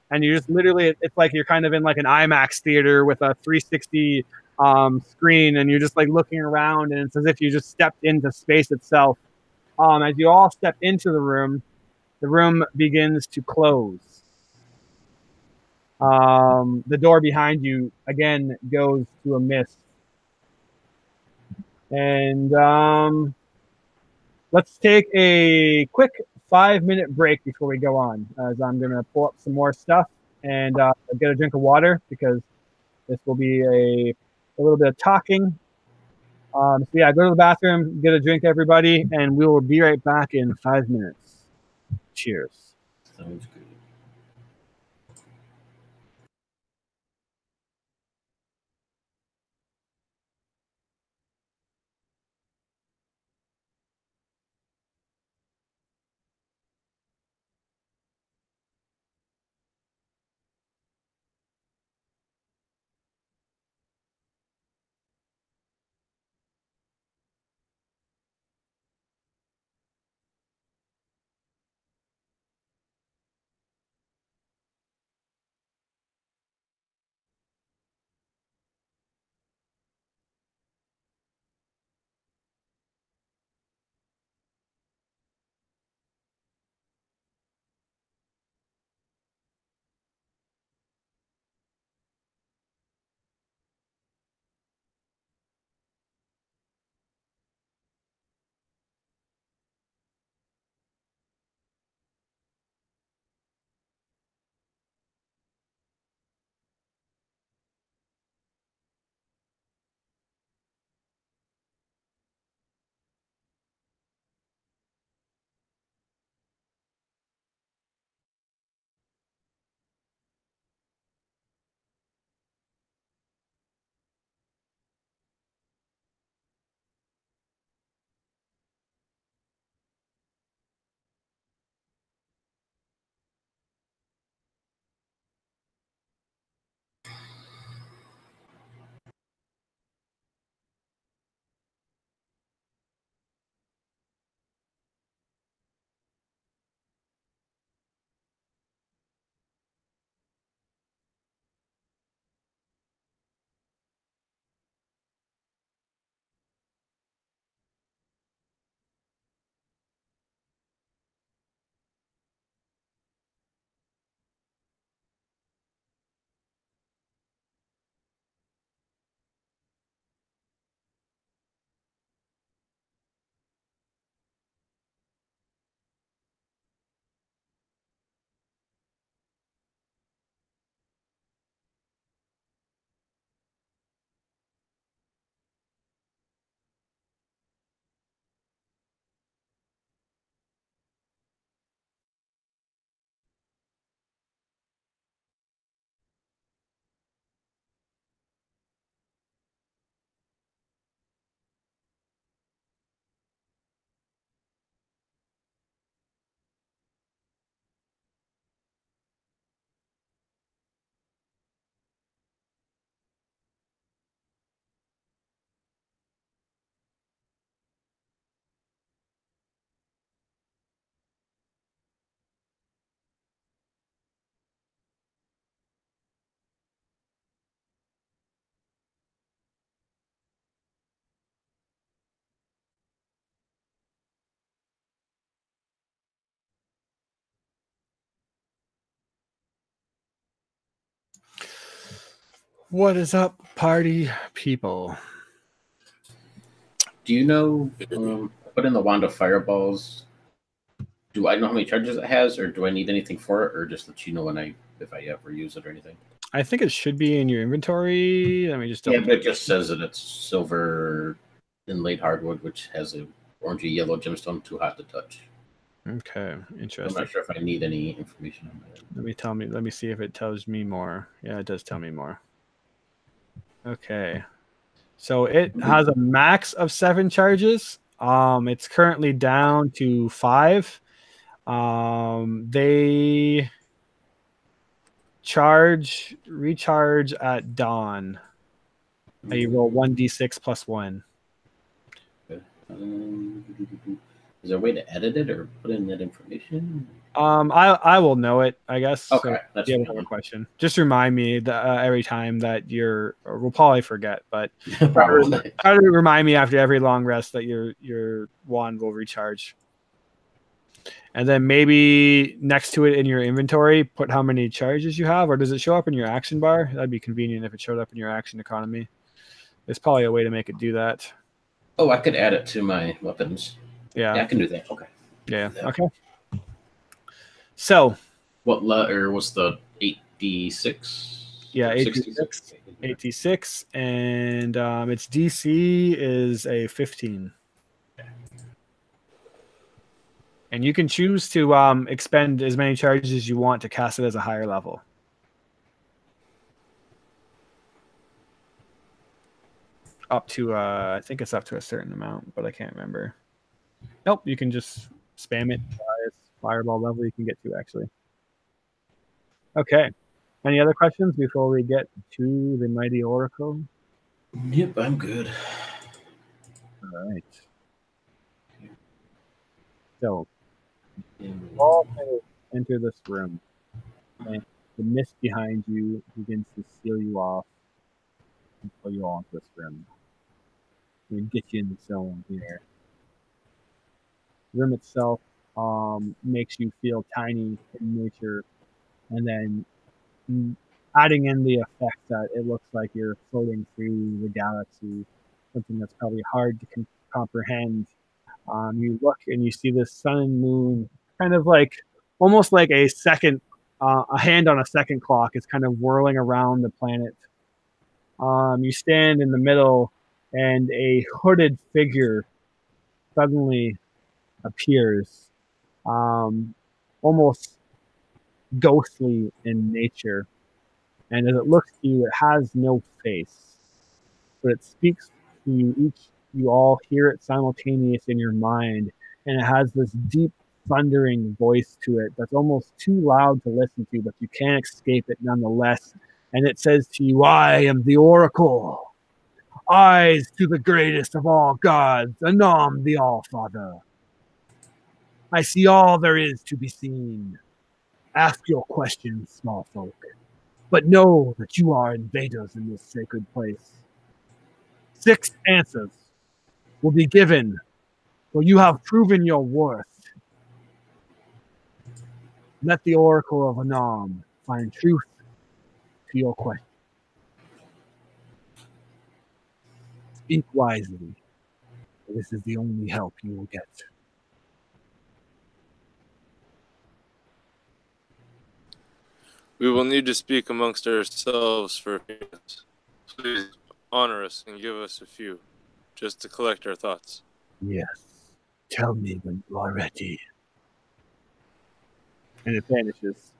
And you just literally, it's like you're kind of in like an IMAX theater with a 360 screen, and you're just like looking around, and it's as if you just stepped into space itself. As you all step into the room begins to close. The door behind you again goes to a mist. And let's take a quick 5-minute break before we go on, as I'm going to pull up some more stuff and get a drink of water, because this will be a little bit of talking. So yeah, go to the bathroom, get a drink, everybody, and we will be right back in 5 minutes. Cheers. Sounds good. What is up, party people? Do you know, put in the wand of fireballs, do I know how many charges it has, or do I need anything for it, or just let you know if I ever use it or anything? I think it should be in your inventory. Let me just double Yeah, but it just says that it's silver inlaid hardwood, which has a orangey yellow gemstone, too hot to touch. Okay, I'm interesting. not sure if I need any information on that. Let me see if it tells me more. Yeah, it does tell me more. Okay. So it has a max of 7 charges. It's currently down to 5. They recharge at dawn. You roll 1d6 plus 1. Okay. Is there a way to edit it or put in that information? I will know it, I guess. Okay, So that's you have fine. another question. Just remind me that every time that we'll probably forget, but Probably. try to remind me after every long rest that your wand will recharge. And then maybe next to it in your inventory, put how many charges you have, or does it show up in your action bar? That'd be convenient if it showed up in your action economy. There's probably a way to make it do that. Oh, I could add it to my weapons. Yeah. Yeah, I can do that. Okay. Yeah. Okay. So. What letter was the 8d6? Yeah, 8d6. 8d6, and its DC is a 15. And you can choose to expend as many charges as you want to cast it as a higher level. Up to, I think it's up to a certain amount, but I can't remember. Nope, you can just spam it. It's fireball level you can get to, actually. Okay. Any other questions before we get to the Mighty Oracle? Yep, I'm good. All right. So, all enter this room, and the mist behind you begins to seal you off and pull you all into this room. And get you in the zone here. The room itself makes you feel tiny in nature, and then adding in the effect that it looks like you're floating through the galaxy, something that's probably hard to comprehend. You look and you see this sun and moon, kind of like almost like a hand on a second clock is kind of whirling around the planet. You stand in the middle, and a hooded figure suddenly appears, almost ghostly in nature. And as it looks to you, it has no face, but it speaks to you. You all hear it simultaneous in your mind, and it has this deep, thundering voice to it that's almost too loud to listen to, but you can't escape it nonetheless. And it says to you, "I am the Oracle. Eyes to the greatest of all gods, Anam the All-Father. I see all there is to be seen. Ask your questions, small folk, but know that you are invaders in this sacred place. 6 answers will be given, for you have proven your worth. Let the Oracle of Anam find truth to your question. Speak wisely, for this is the only help you will get." We will need to speak amongst ourselves for a few minutes. Please honor us and give us a few, just to collect our thoughts. Yes. Tell me when you are ready. And it vanishes.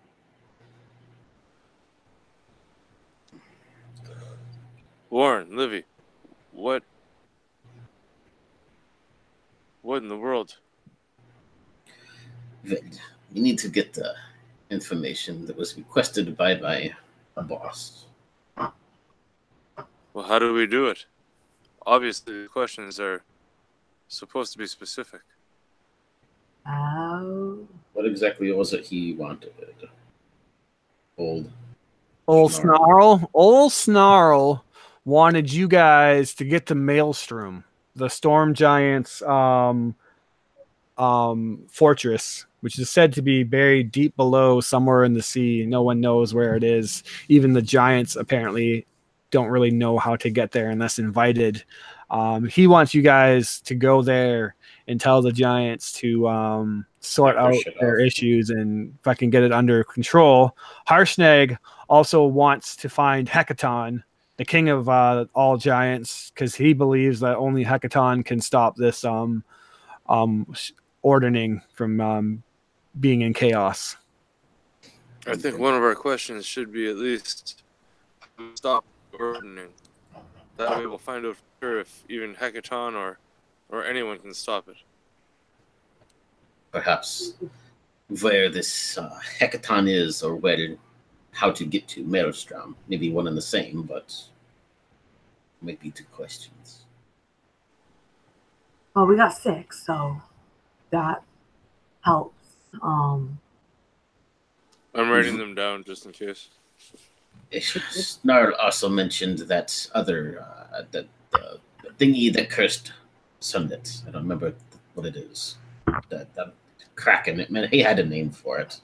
Warren, Livy, what in the world? We need to get the information that was requested by my boss. Well, how do we do it? Obviously, the questions are supposed to be specific. Oh. What exactly was it he wanted? Old Snarl wanted you guys to get to Maelstrom, the Storm Giant's fortress, which is said to be buried deep below somewhere in the sea. No one knows where it is. Even the giants apparently don't really know how to get there unless invited. He wants you guys to go there and tell the giants to sort out their issues and fucking get it under control. Harshnag also wants to find Hecaton, the king of all giants, because he believes that only Hecaton can stop this ordering from being in chaos. I think one of our questions should be at least stop ordering. That way we'll find out for sure if even Hecaton or anyone can stop it. Perhaps where this Hecaton is, or how to get to Maelstrom. Maybe one and the same, but maybe two questions. Well, we got 6, so that helps. I'm writing them down just in case. Snarl also mentioned that other the thingy that cursed Sunlit. I don't remember what it is. That Kraken. It meant he had a name for it,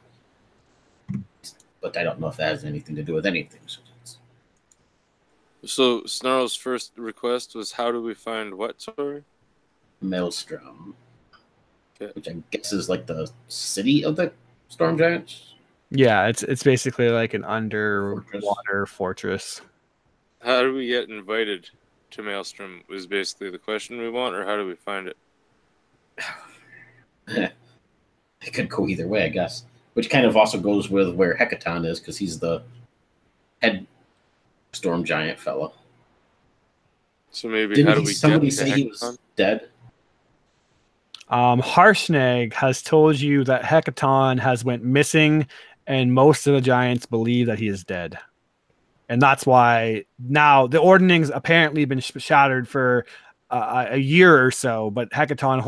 but I don't know if that has anything to do with anything. So Snarl's first request was, how do we find what, sorry? Maelstrom, Okay. which I guess is like the city of the storm giants. Yeah, it's basically like an underwater fortress. How do we get invited to Maelstrom is basically the question we want, or how do we find it? It could go either way, I guess. Which kind of also goes with where Hecaton is, because he's the head storm giant fellow. So maybe Didn't how do we somebody get to say he Hecaton? was dead? Harshnag has told you that Hecaton has went missing, and most of the giants believe that he is dead. And that's why now the ordning's apparently been shattered for a year or so, but Hecaton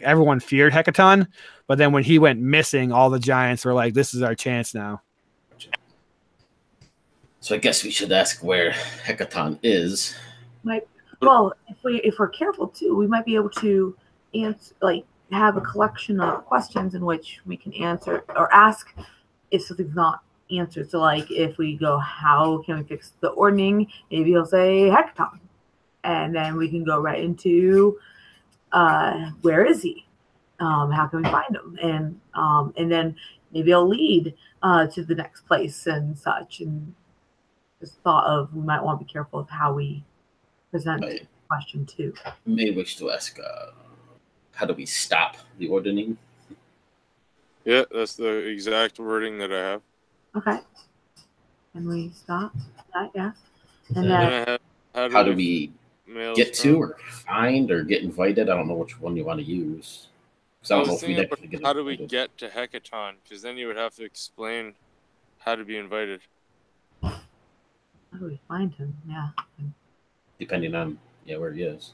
everyone feared Hecaton. But then when he went missing, all the giants were like, this is our chance now. So I guess we should ask where Hecaton is. Well, if we're careful too, we might be able to answer, have a collection of questions in which we can answer or ask if something's not answered. So if we go, how can we fix the ordning? Maybe he'll say Hecaton, and then we can go right into where is he? How can we find him? And then maybe I'll lead to the next place and such. And just thought of, we might want to be careful of how we present the question too. May wish to ask, how do we stop the ordning? Yeah, that's the exact wording that I have. Okay. Can we stop that? Yeah. And then I have, how do we get to or find or get invited? I don't know which one you want to use. I was thinking about how do we get to Hecaton? Because then you would have to explain how to be invited. How do we find him? Yeah. Depending on where he is.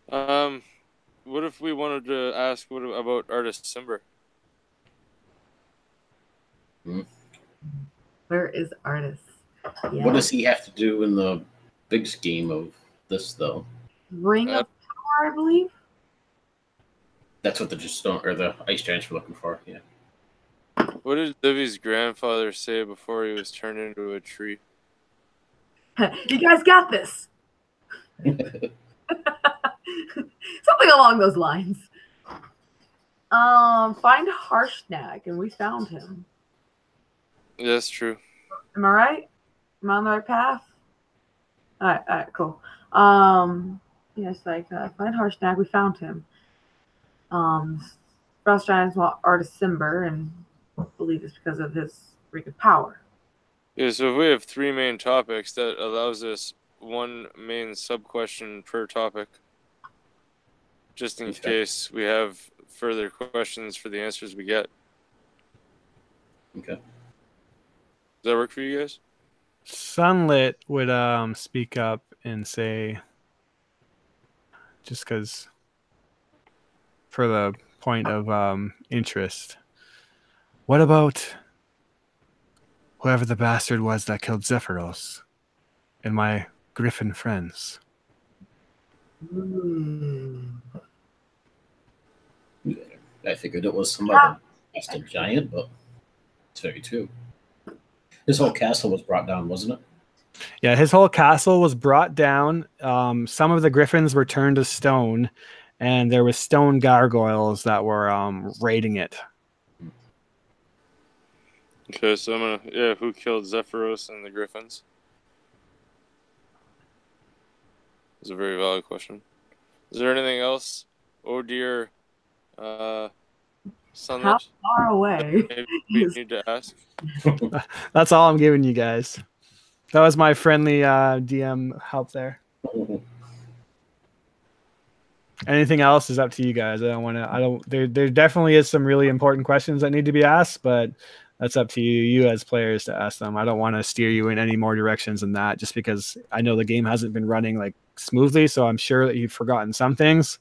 What if we wanted to ask about Artist Simber? Where is Artist? Yeah. What does he have to do in the big scheme of this, though? Ring of Power, I believe. That's what the ice giants were looking for. Yeah. What did Livy's grandfather say before he was turned into a tree? You guys got this. Something along those lines. Find Harshnag, and we found him. Yeah, that's true. Am I right? Am I on the right path? All right, cool. Yes, find Harshnag. We found him. Frost Giants want Artist Simber, and I believe it's because of his Ring of Power. Yeah, so if we have 3 main topics, that allows us 1 main sub-question per topic. Just in case we have further questions for the answers we get. Okay. Does that work for you guys? Sunlit would speak up and say, just because for the point of interest, what about whoever the bastard was that killed Zephyros and my griffin friends? I figured it was some other bastard giant, but it's very true. His whole castle was brought down, wasn't it? Yeah, his whole castle was brought down. Some of the griffins were turned to stone, and there was stone gargoyles that were raiding it. Okay, so I'm gonna who killed Zephyros and the griffins? It's a very valid question. Is there anything else? Oh dear, Sunlit? How far away? Maybe we need to ask. That's all I'm giving you guys. That was my friendly DM help there. Anything else is up to you guys. There definitely is some really important questions that need to be asked, but that's up to you as players to ask them. I don't want to steer you in any more directions than that, just because I know the game hasn't been running like smoothly. So I'm sure that you've forgotten some things.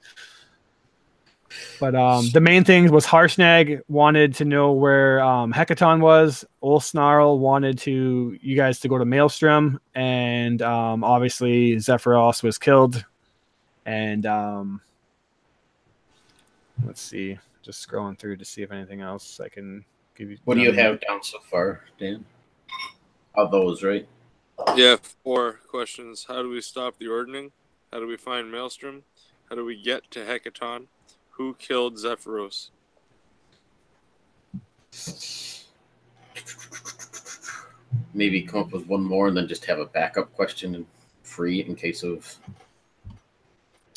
But the main thing was Harshnag wanted to know where Hecaton was. Ulsnarl wanted you guys to go to Maelstrom, and obviously Zephyros was killed. And let's see, just scrolling through to see if anything else I can give you. What do you have down so far, Dan? Of those, right? Yeah, 4 questions. How do we stop the Ordning? How do we find Maelstrom? How do we get to Hecaton? Who killed Zephyros? Maybe come up with one more and then just have a backup question free in case of.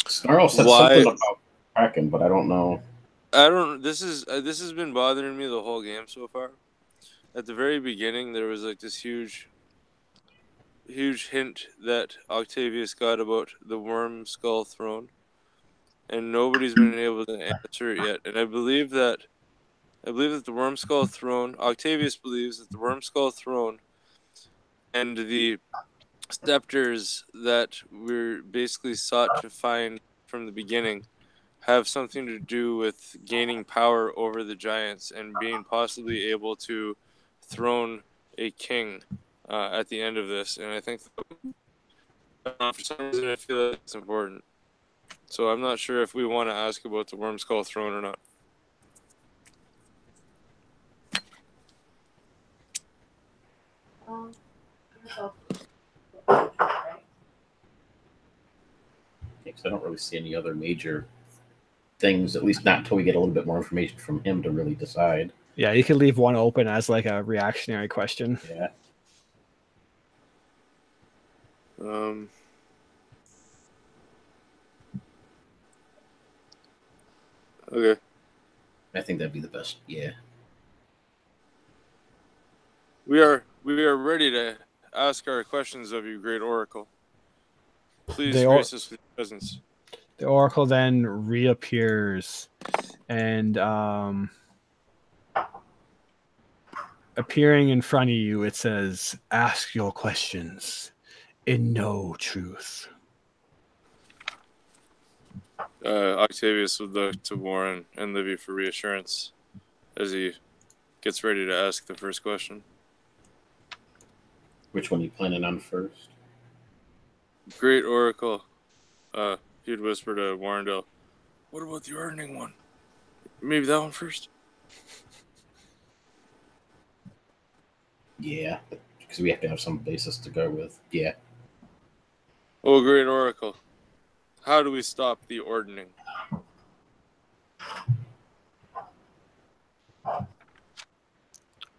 Snarl said something about Kraken, but I don't know. This has been bothering me the whole game so far. At the very beginning, there was like this huge hint that Octavius got about the Worm Skull Throne, and nobody's been able to answer it yet. And I believe that the Worm Skull Throne, Octavius believes that the Worm Skull Throne and the scepters that we're basically sought to find from the beginning have something to do with gaining power over the giants and being possibly able to throne a king at the end of this. And I think for some reason I feel like it's important. So I'm not sure if we want to ask about the Worm Skull Throne or not. Because I don't really see any other major things, at least not until we get a little bit more information from him to really decide. Yeah, you could leave one open as like a reactionary question. Yeah. Okay. I think that'd be the best. Yeah. We are ready to ask our questions of you, Great Oracle. Please grace us with your presence. The Oracle then reappears, and appearing in front of you, it says, "Ask your questions in no truth." Octavius would look to Warren and Livy for reassurance as he gets ready to ask the first question. Which one are you planning on first? Great Oracle. He'd whisper to Warrendale, "What about the Ordning one? Maybe that one first?" Yeah, because we have to have some basis to go with. Yeah. Oh, Great Oracle. How do we stop the Ordning?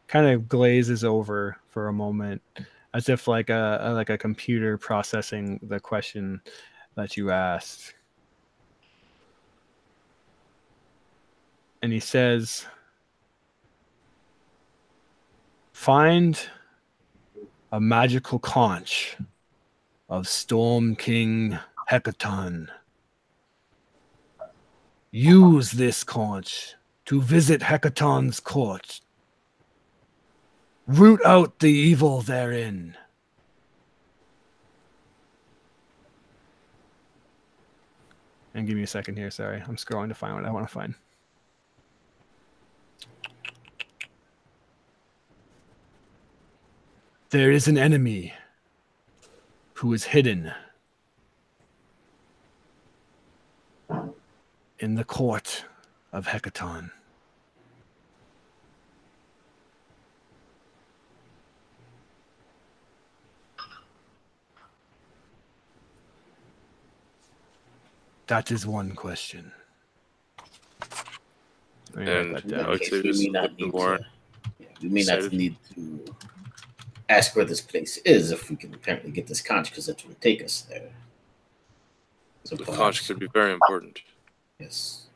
Kind of glazes over for a moment, as if like a computer processing the question that you asked. And he says, "Find a magical conch of Storm King Hecaton. Use this conch to visit Hecaton's court. Root out the evil therein." And give me a second here, sorry. I'm scrolling to find what I want to find. There is an enemy who is hidden in the court of Hecaton. That is one question. And we may not need to ask where this place is if we can apparently get this conch, because that would take us there. So the conch could be very important. Yes.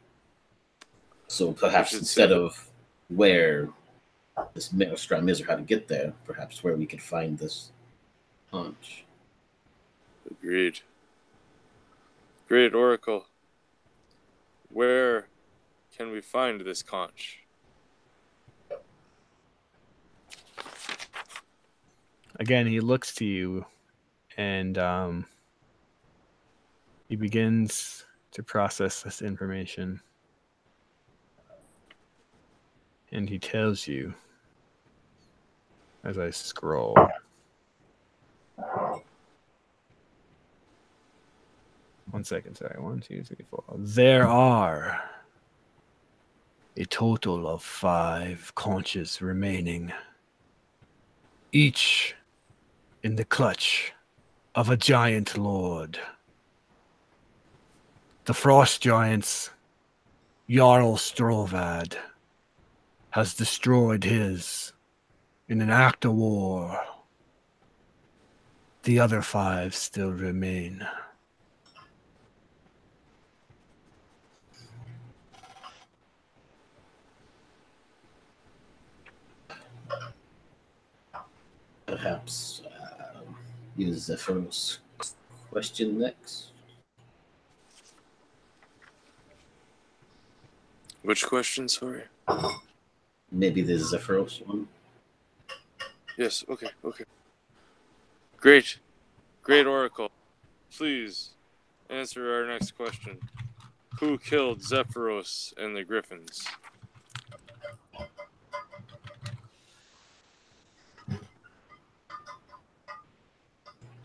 So perhaps instead of where this maelstrom is or how to get there, perhaps where we could find this Punch. Agreed. Great Oracle. Where can we find this conch? Again, he looks to you, and he begins to process this information. And he tells you, as I scroll. One second, sorry. 1, 2, 3, 4. There are a total of 5 conches remaining, each in the clutch of a giant lord. The frost giant's Jarl Strovad has destroyed his in an act of war. The other 5 still remain. Perhaps use Zephyr's question next. Which question, sorry? Maybe the Zephyros one. Yes, okay. Great Oracle. Please answer our next question. Who killed Zephyros and the Griffins?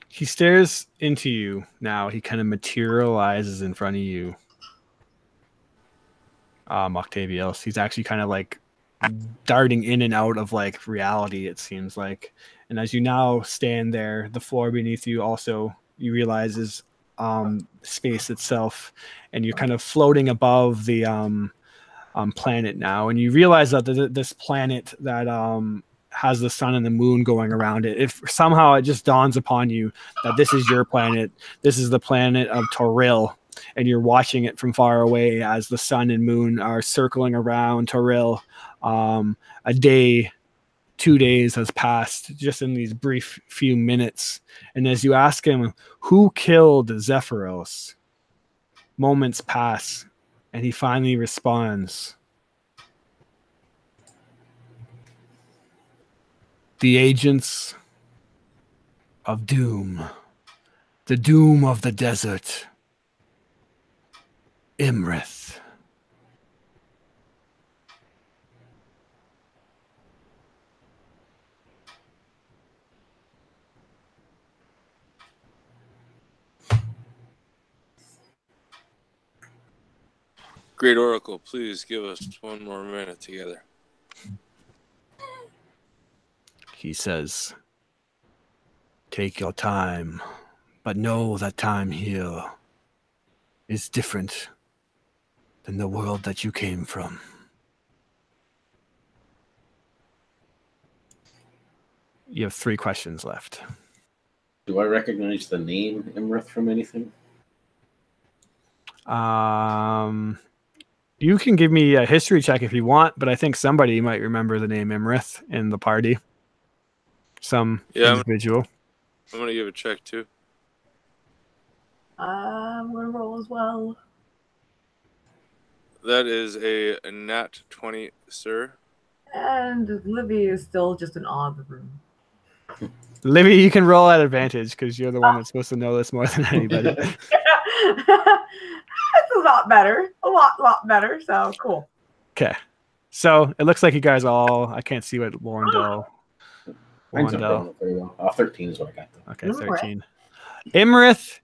He stares into you now. He kind of materializes in front of you. Octavius. He's actually kind of like darting in and out of like reality, it seems like. And as you now stand there, the floor beneath you also, you realize is space itself. And you're kind of floating above the planet now. And you realize that this planet that has the sun and the moon going around it, if somehow it just dawns upon you that this is your planet, this is the planet of Toril, and you're watching it from far away as the sun and moon are circling around Toril. A day, 2 days has passed just in these brief few minutes. And as you ask him, who killed Zephyros? Moments pass, and he finally responds, the agents of doom, the doom of the desert, Imrith. Great Oracle, please give us 1 more minute together. He says, take your time, but know that time here is different than the world that you came from. You have 3 questions left. Do I recognize the name Imrith from anything? You can give me a history check if you want, but I think somebody might remember the name Imrith in the party. Some individual. I'm going to give a check too. I'm going to roll as well. That is a nat 20, sir. And Livy is still just in awe of the room. Livy, you can roll at advantage because you're the one that's supposed to know this more than anybody. That's a lot better. A lot better. So cool. Okay. So it looks like you guys all, I can't see what Lorndell. Mine's not going very well. 13 is what I got though. Okay, 13. Imrith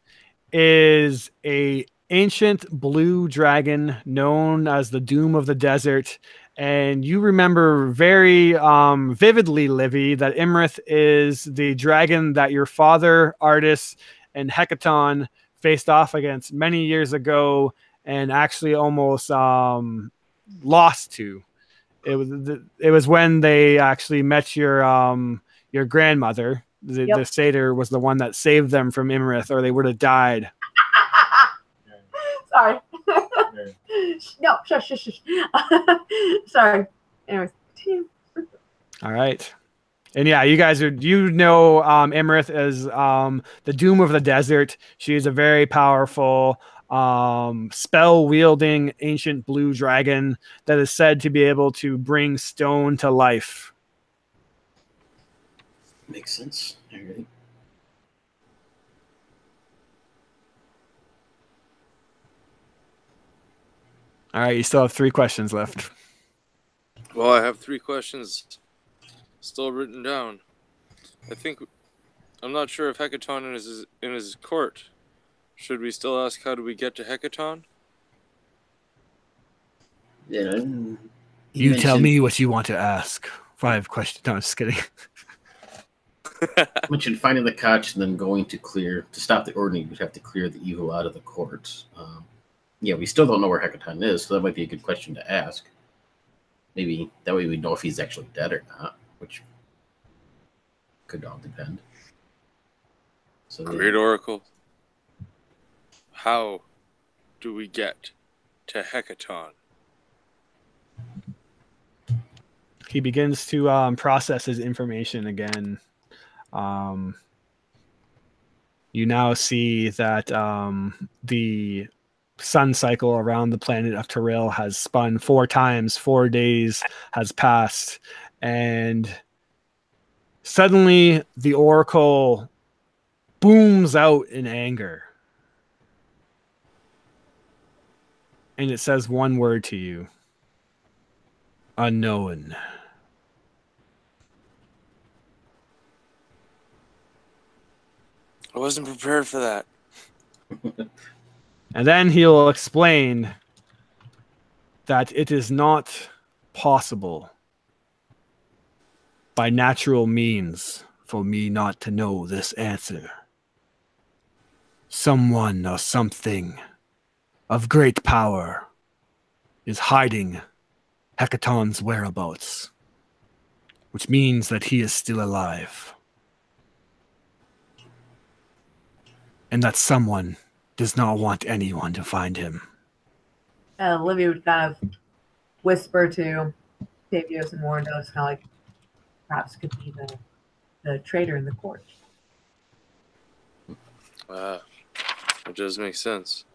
is a ancient blue dragon known as the Doom of the Desert. And you remember very vividly, Livy, that Imrith is the dragon that your father, Artis, and Hecaton faced off against many years ago and actually almost lost to. It was when they actually met your grandmother. The satyr was the one that saved them from Imrith, or they would have died. Sorry. No, shush. Sorry. Anyways. All right. And yeah, you guys are, you know, Emerith as the Doom of the Desert. She is a very powerful spell wielding ancient blue dragon that is said to be able to bring stone to life. Makes sense. All right. All right, you still have 3 questions left. Well, I have 3 questions still written down. I'm not sure if Hecaton is in his court. Should we still ask how do we get to Hecaton? Yeah. You tell me what you want to ask. 5 questions. No, I'm just kidding. Mentioned finding the Koch and then going to stop the ordinary. You'd have to clear the evil out of the court. Yeah, we still don't know where Hecaton is, so that might be a good question to ask. Maybe that way we know if he's actually dead or not, which could all depend. So, Great Oracle. How do we get to Hecaton? He begins to process his information again. You now see that the sun cycle around the planet of Terrell has spun 4 times, 4 days has passed, and suddenly the Oracle booms out in anger. And it says one word to you. Unknown. I wasn't prepared for that. And then he'll explain that it is not possible by natural means for me not to know this answer. Someone or something of great power is hiding Hecaton's whereabouts, which means that he is still alive. And that someone does not want anyone to find him. Olivia would kind of whisper to Tavios and Warrendos, kind of like, perhaps could be the traitor in the court. It does make sense.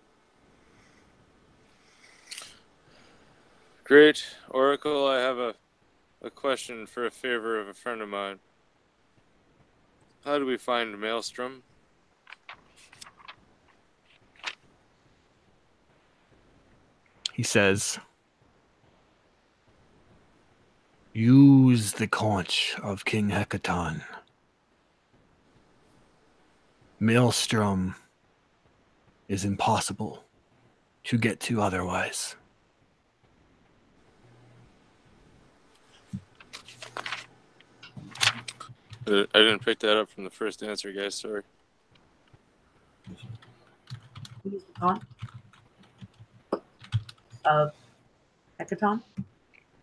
Great Oracle, I have a question for a favor of a friend of mine. How do we find Maelstrom? He says, use the conch of King Hecaton. Maelstrom is impossible to get to otherwise. I didn't pick that up from the first answer, guys. Sorry. Use the conch of Hecaton.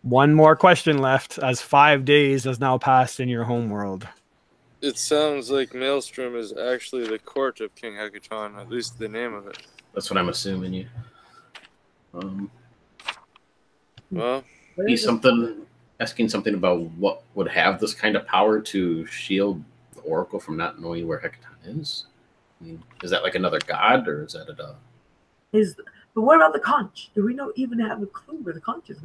1 more question left, as 5 days has now passed in your homeworld. It sounds like Maelstrom is actually the court of King Hecaton, at least the name of it. that's what I'm assuming. You. Well, He's asking something about what would have this kind of power to shield the Oracle from not knowing where Hecaton is. I mean, is that like another god, or is that But what about the conch? Do we even have a clue where the conch is?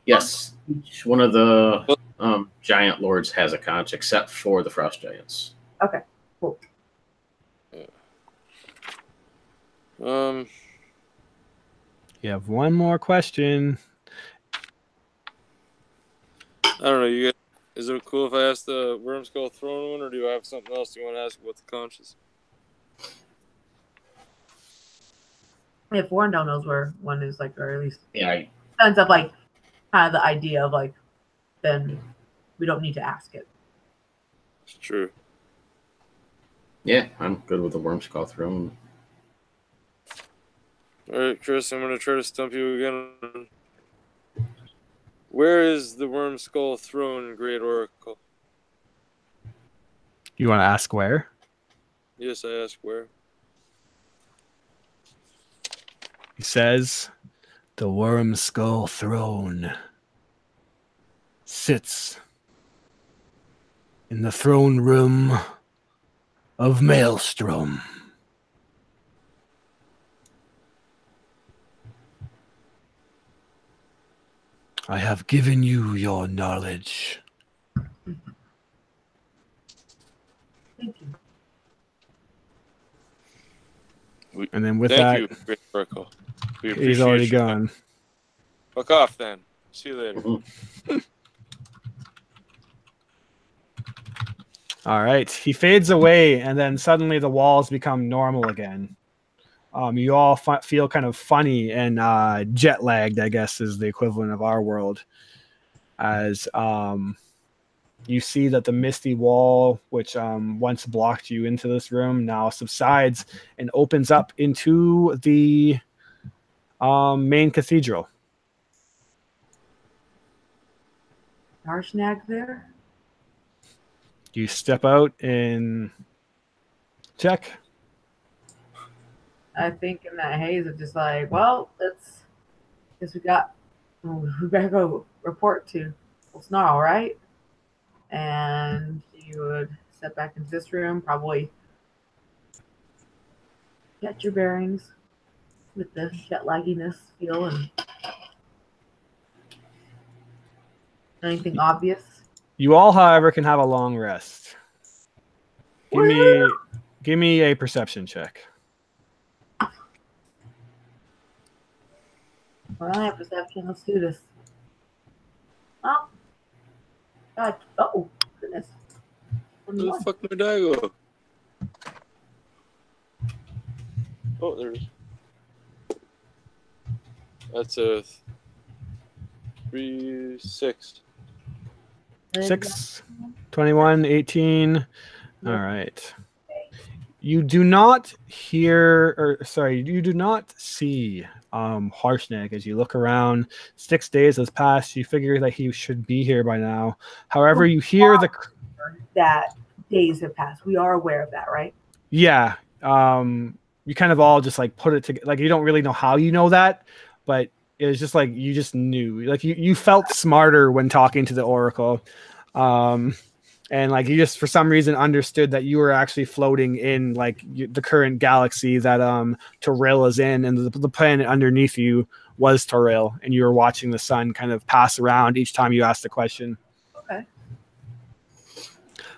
Yes, each one of the giant lords has a conch, except for the frost giants. Okay, cool. You have 1 more question. I don't know. You guys, is it cool if I ask the Wormskull Throne one, or do I have something else you want to ask about the conches? If Warrendale knows where one is, like, or at least Yeah, sense of like kind of the idea of like, then we don't need to ask it. It's true. yeah, I'm good with the Wormskull Throne. All right, Chris, I'm going to try to stump you again. Where is the Wormskull Throne, Great Oracle? You want to ask where? Yes, I ask where. He says, the Wormskull Throne sits in the throne room of Maelstrom. I have given you your knowledge. Thank you. And then with Thank that, you, Great Oracle. We he's appreciate already you. gone. Fuck off then. See you later. All right. He fades away, and then suddenly the walls become normal again. You all feel kind of funny and jet lagged, I guess is the equivalent of our world. As you see that the misty wall, which once blocked you into this room, now subsides and opens up into the main cathedral. Harshnag there? You step out and check. I think in that haze of just like, well, guess we better go report to Snarl, right? And you would step back into this room, probably get your bearings with the jet lagginess feel and anything obvious. You all, however, can have a long rest. Give me a perception check. Well, I have perception. Let's do this. Oh, God. Oh, goodness. Where the fuck did I go? Oh, there's. That's a 3, 6. 6, 21, 18. All right. You do not you do not see Harshnag as you look around. 6 days has passed. You figure that he should be here by now. However, you hear that days have passed. We are aware of that, right? Yeah. You kind of all just like put it together. Like you don't really know how you know that, but it was just like you just knew. Like you felt smarter when talking to the Oracle. And like you just for some reason understood that you were actually floating in like the current galaxy that Toril is in, and the planet underneath you was Toril, and you were watching the sun kind of pass around each time you asked a question. Okay.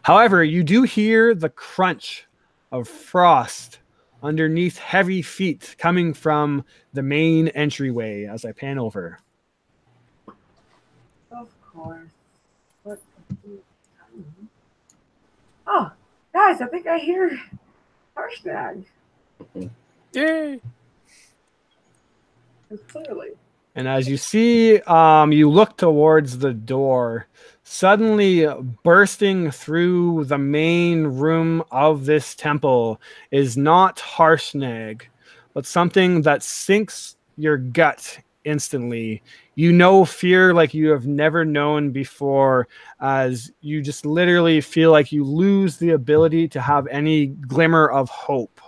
However, you do hear the crunch of frost underneath heavy feet coming from the main entryway as I pan over. Of course. Oh, guys, I think I hear Harshnag. Yay! Clearly. And as you see, you look towards the door, suddenly bursting through the main room of this temple is not Harshnag, but something that sinks your gut instantly. You know fear like you have never known before, as you just literally feel like you lose the ability to have any glimmer of hope.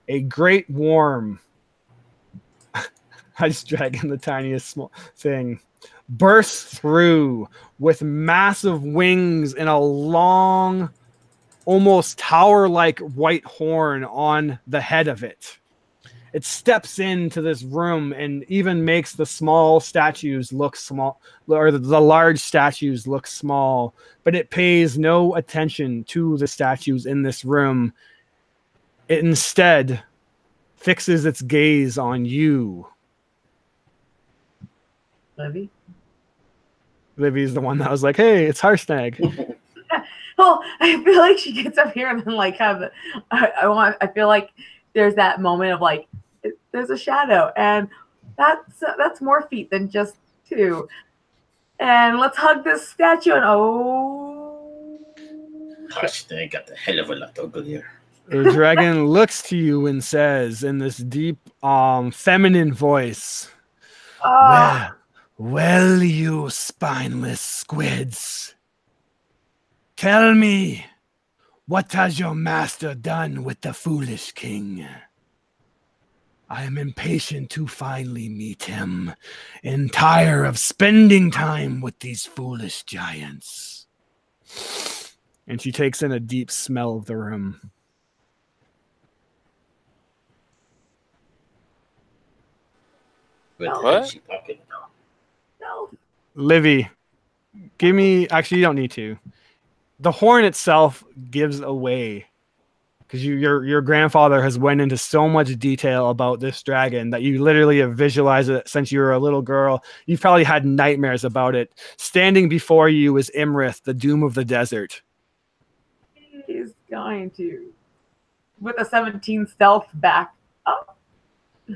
A great worm, I just drag in the tiniest small thing, bursts through with massive wings and a long, almost tower-like white horn on the head of it. It steps into this room and even makes the small statues look small, or the large statues look small, but it pays no attention to the statues in this room. It instead fixes its gaze on you. Livy? Livy's the one that was like, hey, it's Harshnag. Well, I feel like she gets up here and then like I feel like there's that moment of like there's a shadow, and that's more feet than just 2. And let's hug this statue and Harshnag got the hell of a lot uglier. The dragon looks to you and says in this deep, feminine voice, well, you spineless squids, tell me, what has your master done with the foolish king? I am impatient to finally meet him, and tired of spending time with these foolish giants. And she takes in a deep smell of the room. With What? she talking? No. Livy, give me. Actually, you don't need to. The horn itself gives away because your grandfather has went into so much detail about this dragon that you literally have visualized it since you were a little girl. You've probably had nightmares about it. Standing before you is Imrith, the doom of the desert. He's going to, with a 17 stealth back up,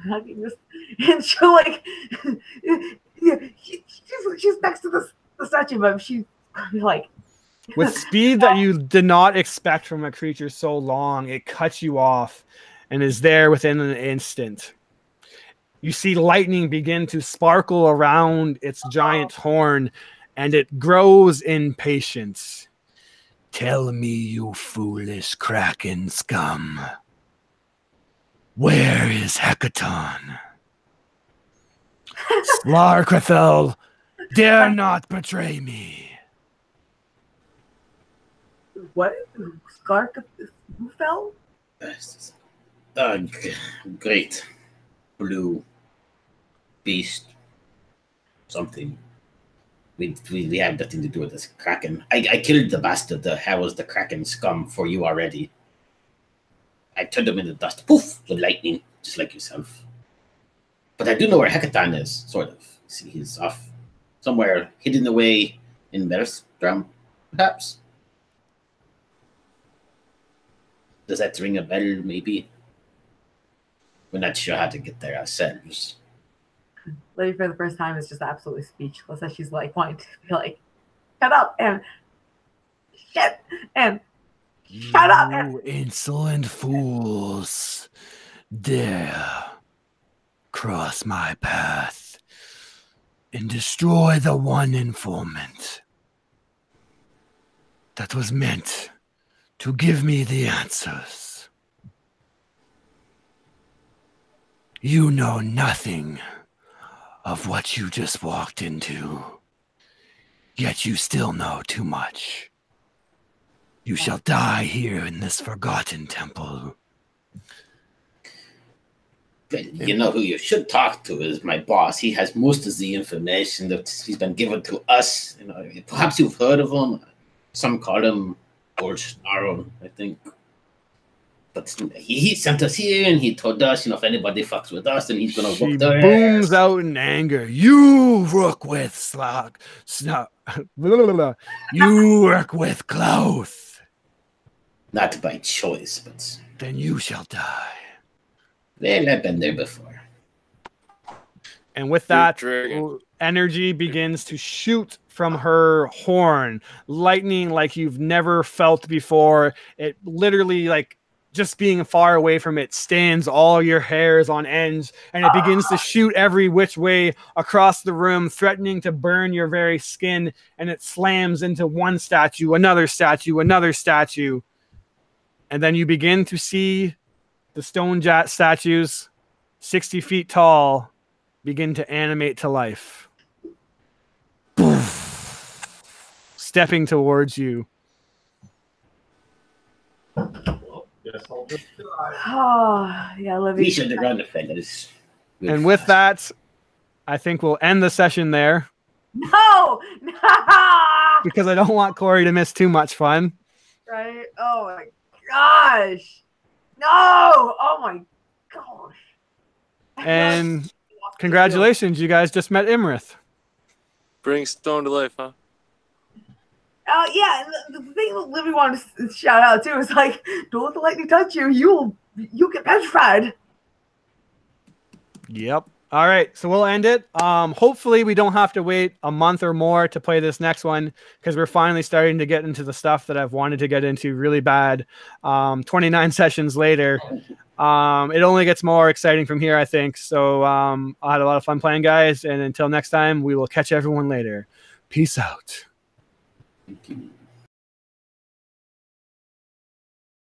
hugging this, and she'll like, yeah, she's next to the statue, but she's like, With speed that you did not expect from a creature so long, it cuts you off and is there within an instant. You see lightning begin to sparkle around its giant horn, and it grows in patience. Tell me, you foolish kraken scum. Where is Hecaton? Slarkrathel, dare not betray me. what? Scark? Who fell? Great blue beast. Something. We had nothing to do with this kraken. I killed the bastard that was the kraken scum for you already. I turned him into dust. Poof! With lightning, just like yourself. But I do know where Hecaton is, sort of. See, he's off somewhere hidden away in Melstrom, perhaps. Does that ring a bell, maybe? We're not sure how to get there ourselves. Livy, for the first time, is just absolutely speechless as she's like wanting to be like, shut up and shit and shut up and You insolent fools, dare cross my path and destroy the one informant that was meant to give me the answers. You know nothing of what you just walked into, yet you still know too much. You shall die here in this forgotten temple. But you know who you should talk to is my boss. He has most of the information that he's been given to us. You know, perhaps you've heard of him. Some call him Old Snarl, I think. But he sent us here and he told us, if anybody fucks with us, then he's gonna She whoop their booms ass. out in anger. You work with you work with Cloth. Not by choice, but Then you shall die. well, I've been there before. And with that, dragon. energy begins to shoot from her horn, lightning like you've never felt before. It literally, like, just being far away from it stands all your hairs on ends, and it begins to shoot every which way across the room, threatening to burn your very skin, and it slams into one statue, another statue, another statue. And then you begin to see the stone statues, 60 feet tall, begin to animate to life. Stepping towards you. oh yeah, We Livy. should have run the fellas. And with that, I think we'll end the session there No, because I don't want Corey to miss too much fun. right? Oh my gosh, no! Oh my gosh. And congratulations, you guys just met Imrith. Bring stone to life, huh? Yeah, the thing that Livy wanted to shout out too is like, don't let the lightning touch you. You'll get petrified. Yep. All right, so we'll end it. Hopefully we don't have to wait a month or more to play this next one because we're finally starting to get into the stuff that I've wanted to get into really bad. 29 sessions later, it only gets more exciting from here, I think. So I had a lot of fun playing, guys, and until next time, we will catch everyone later. Peace out. Thank you.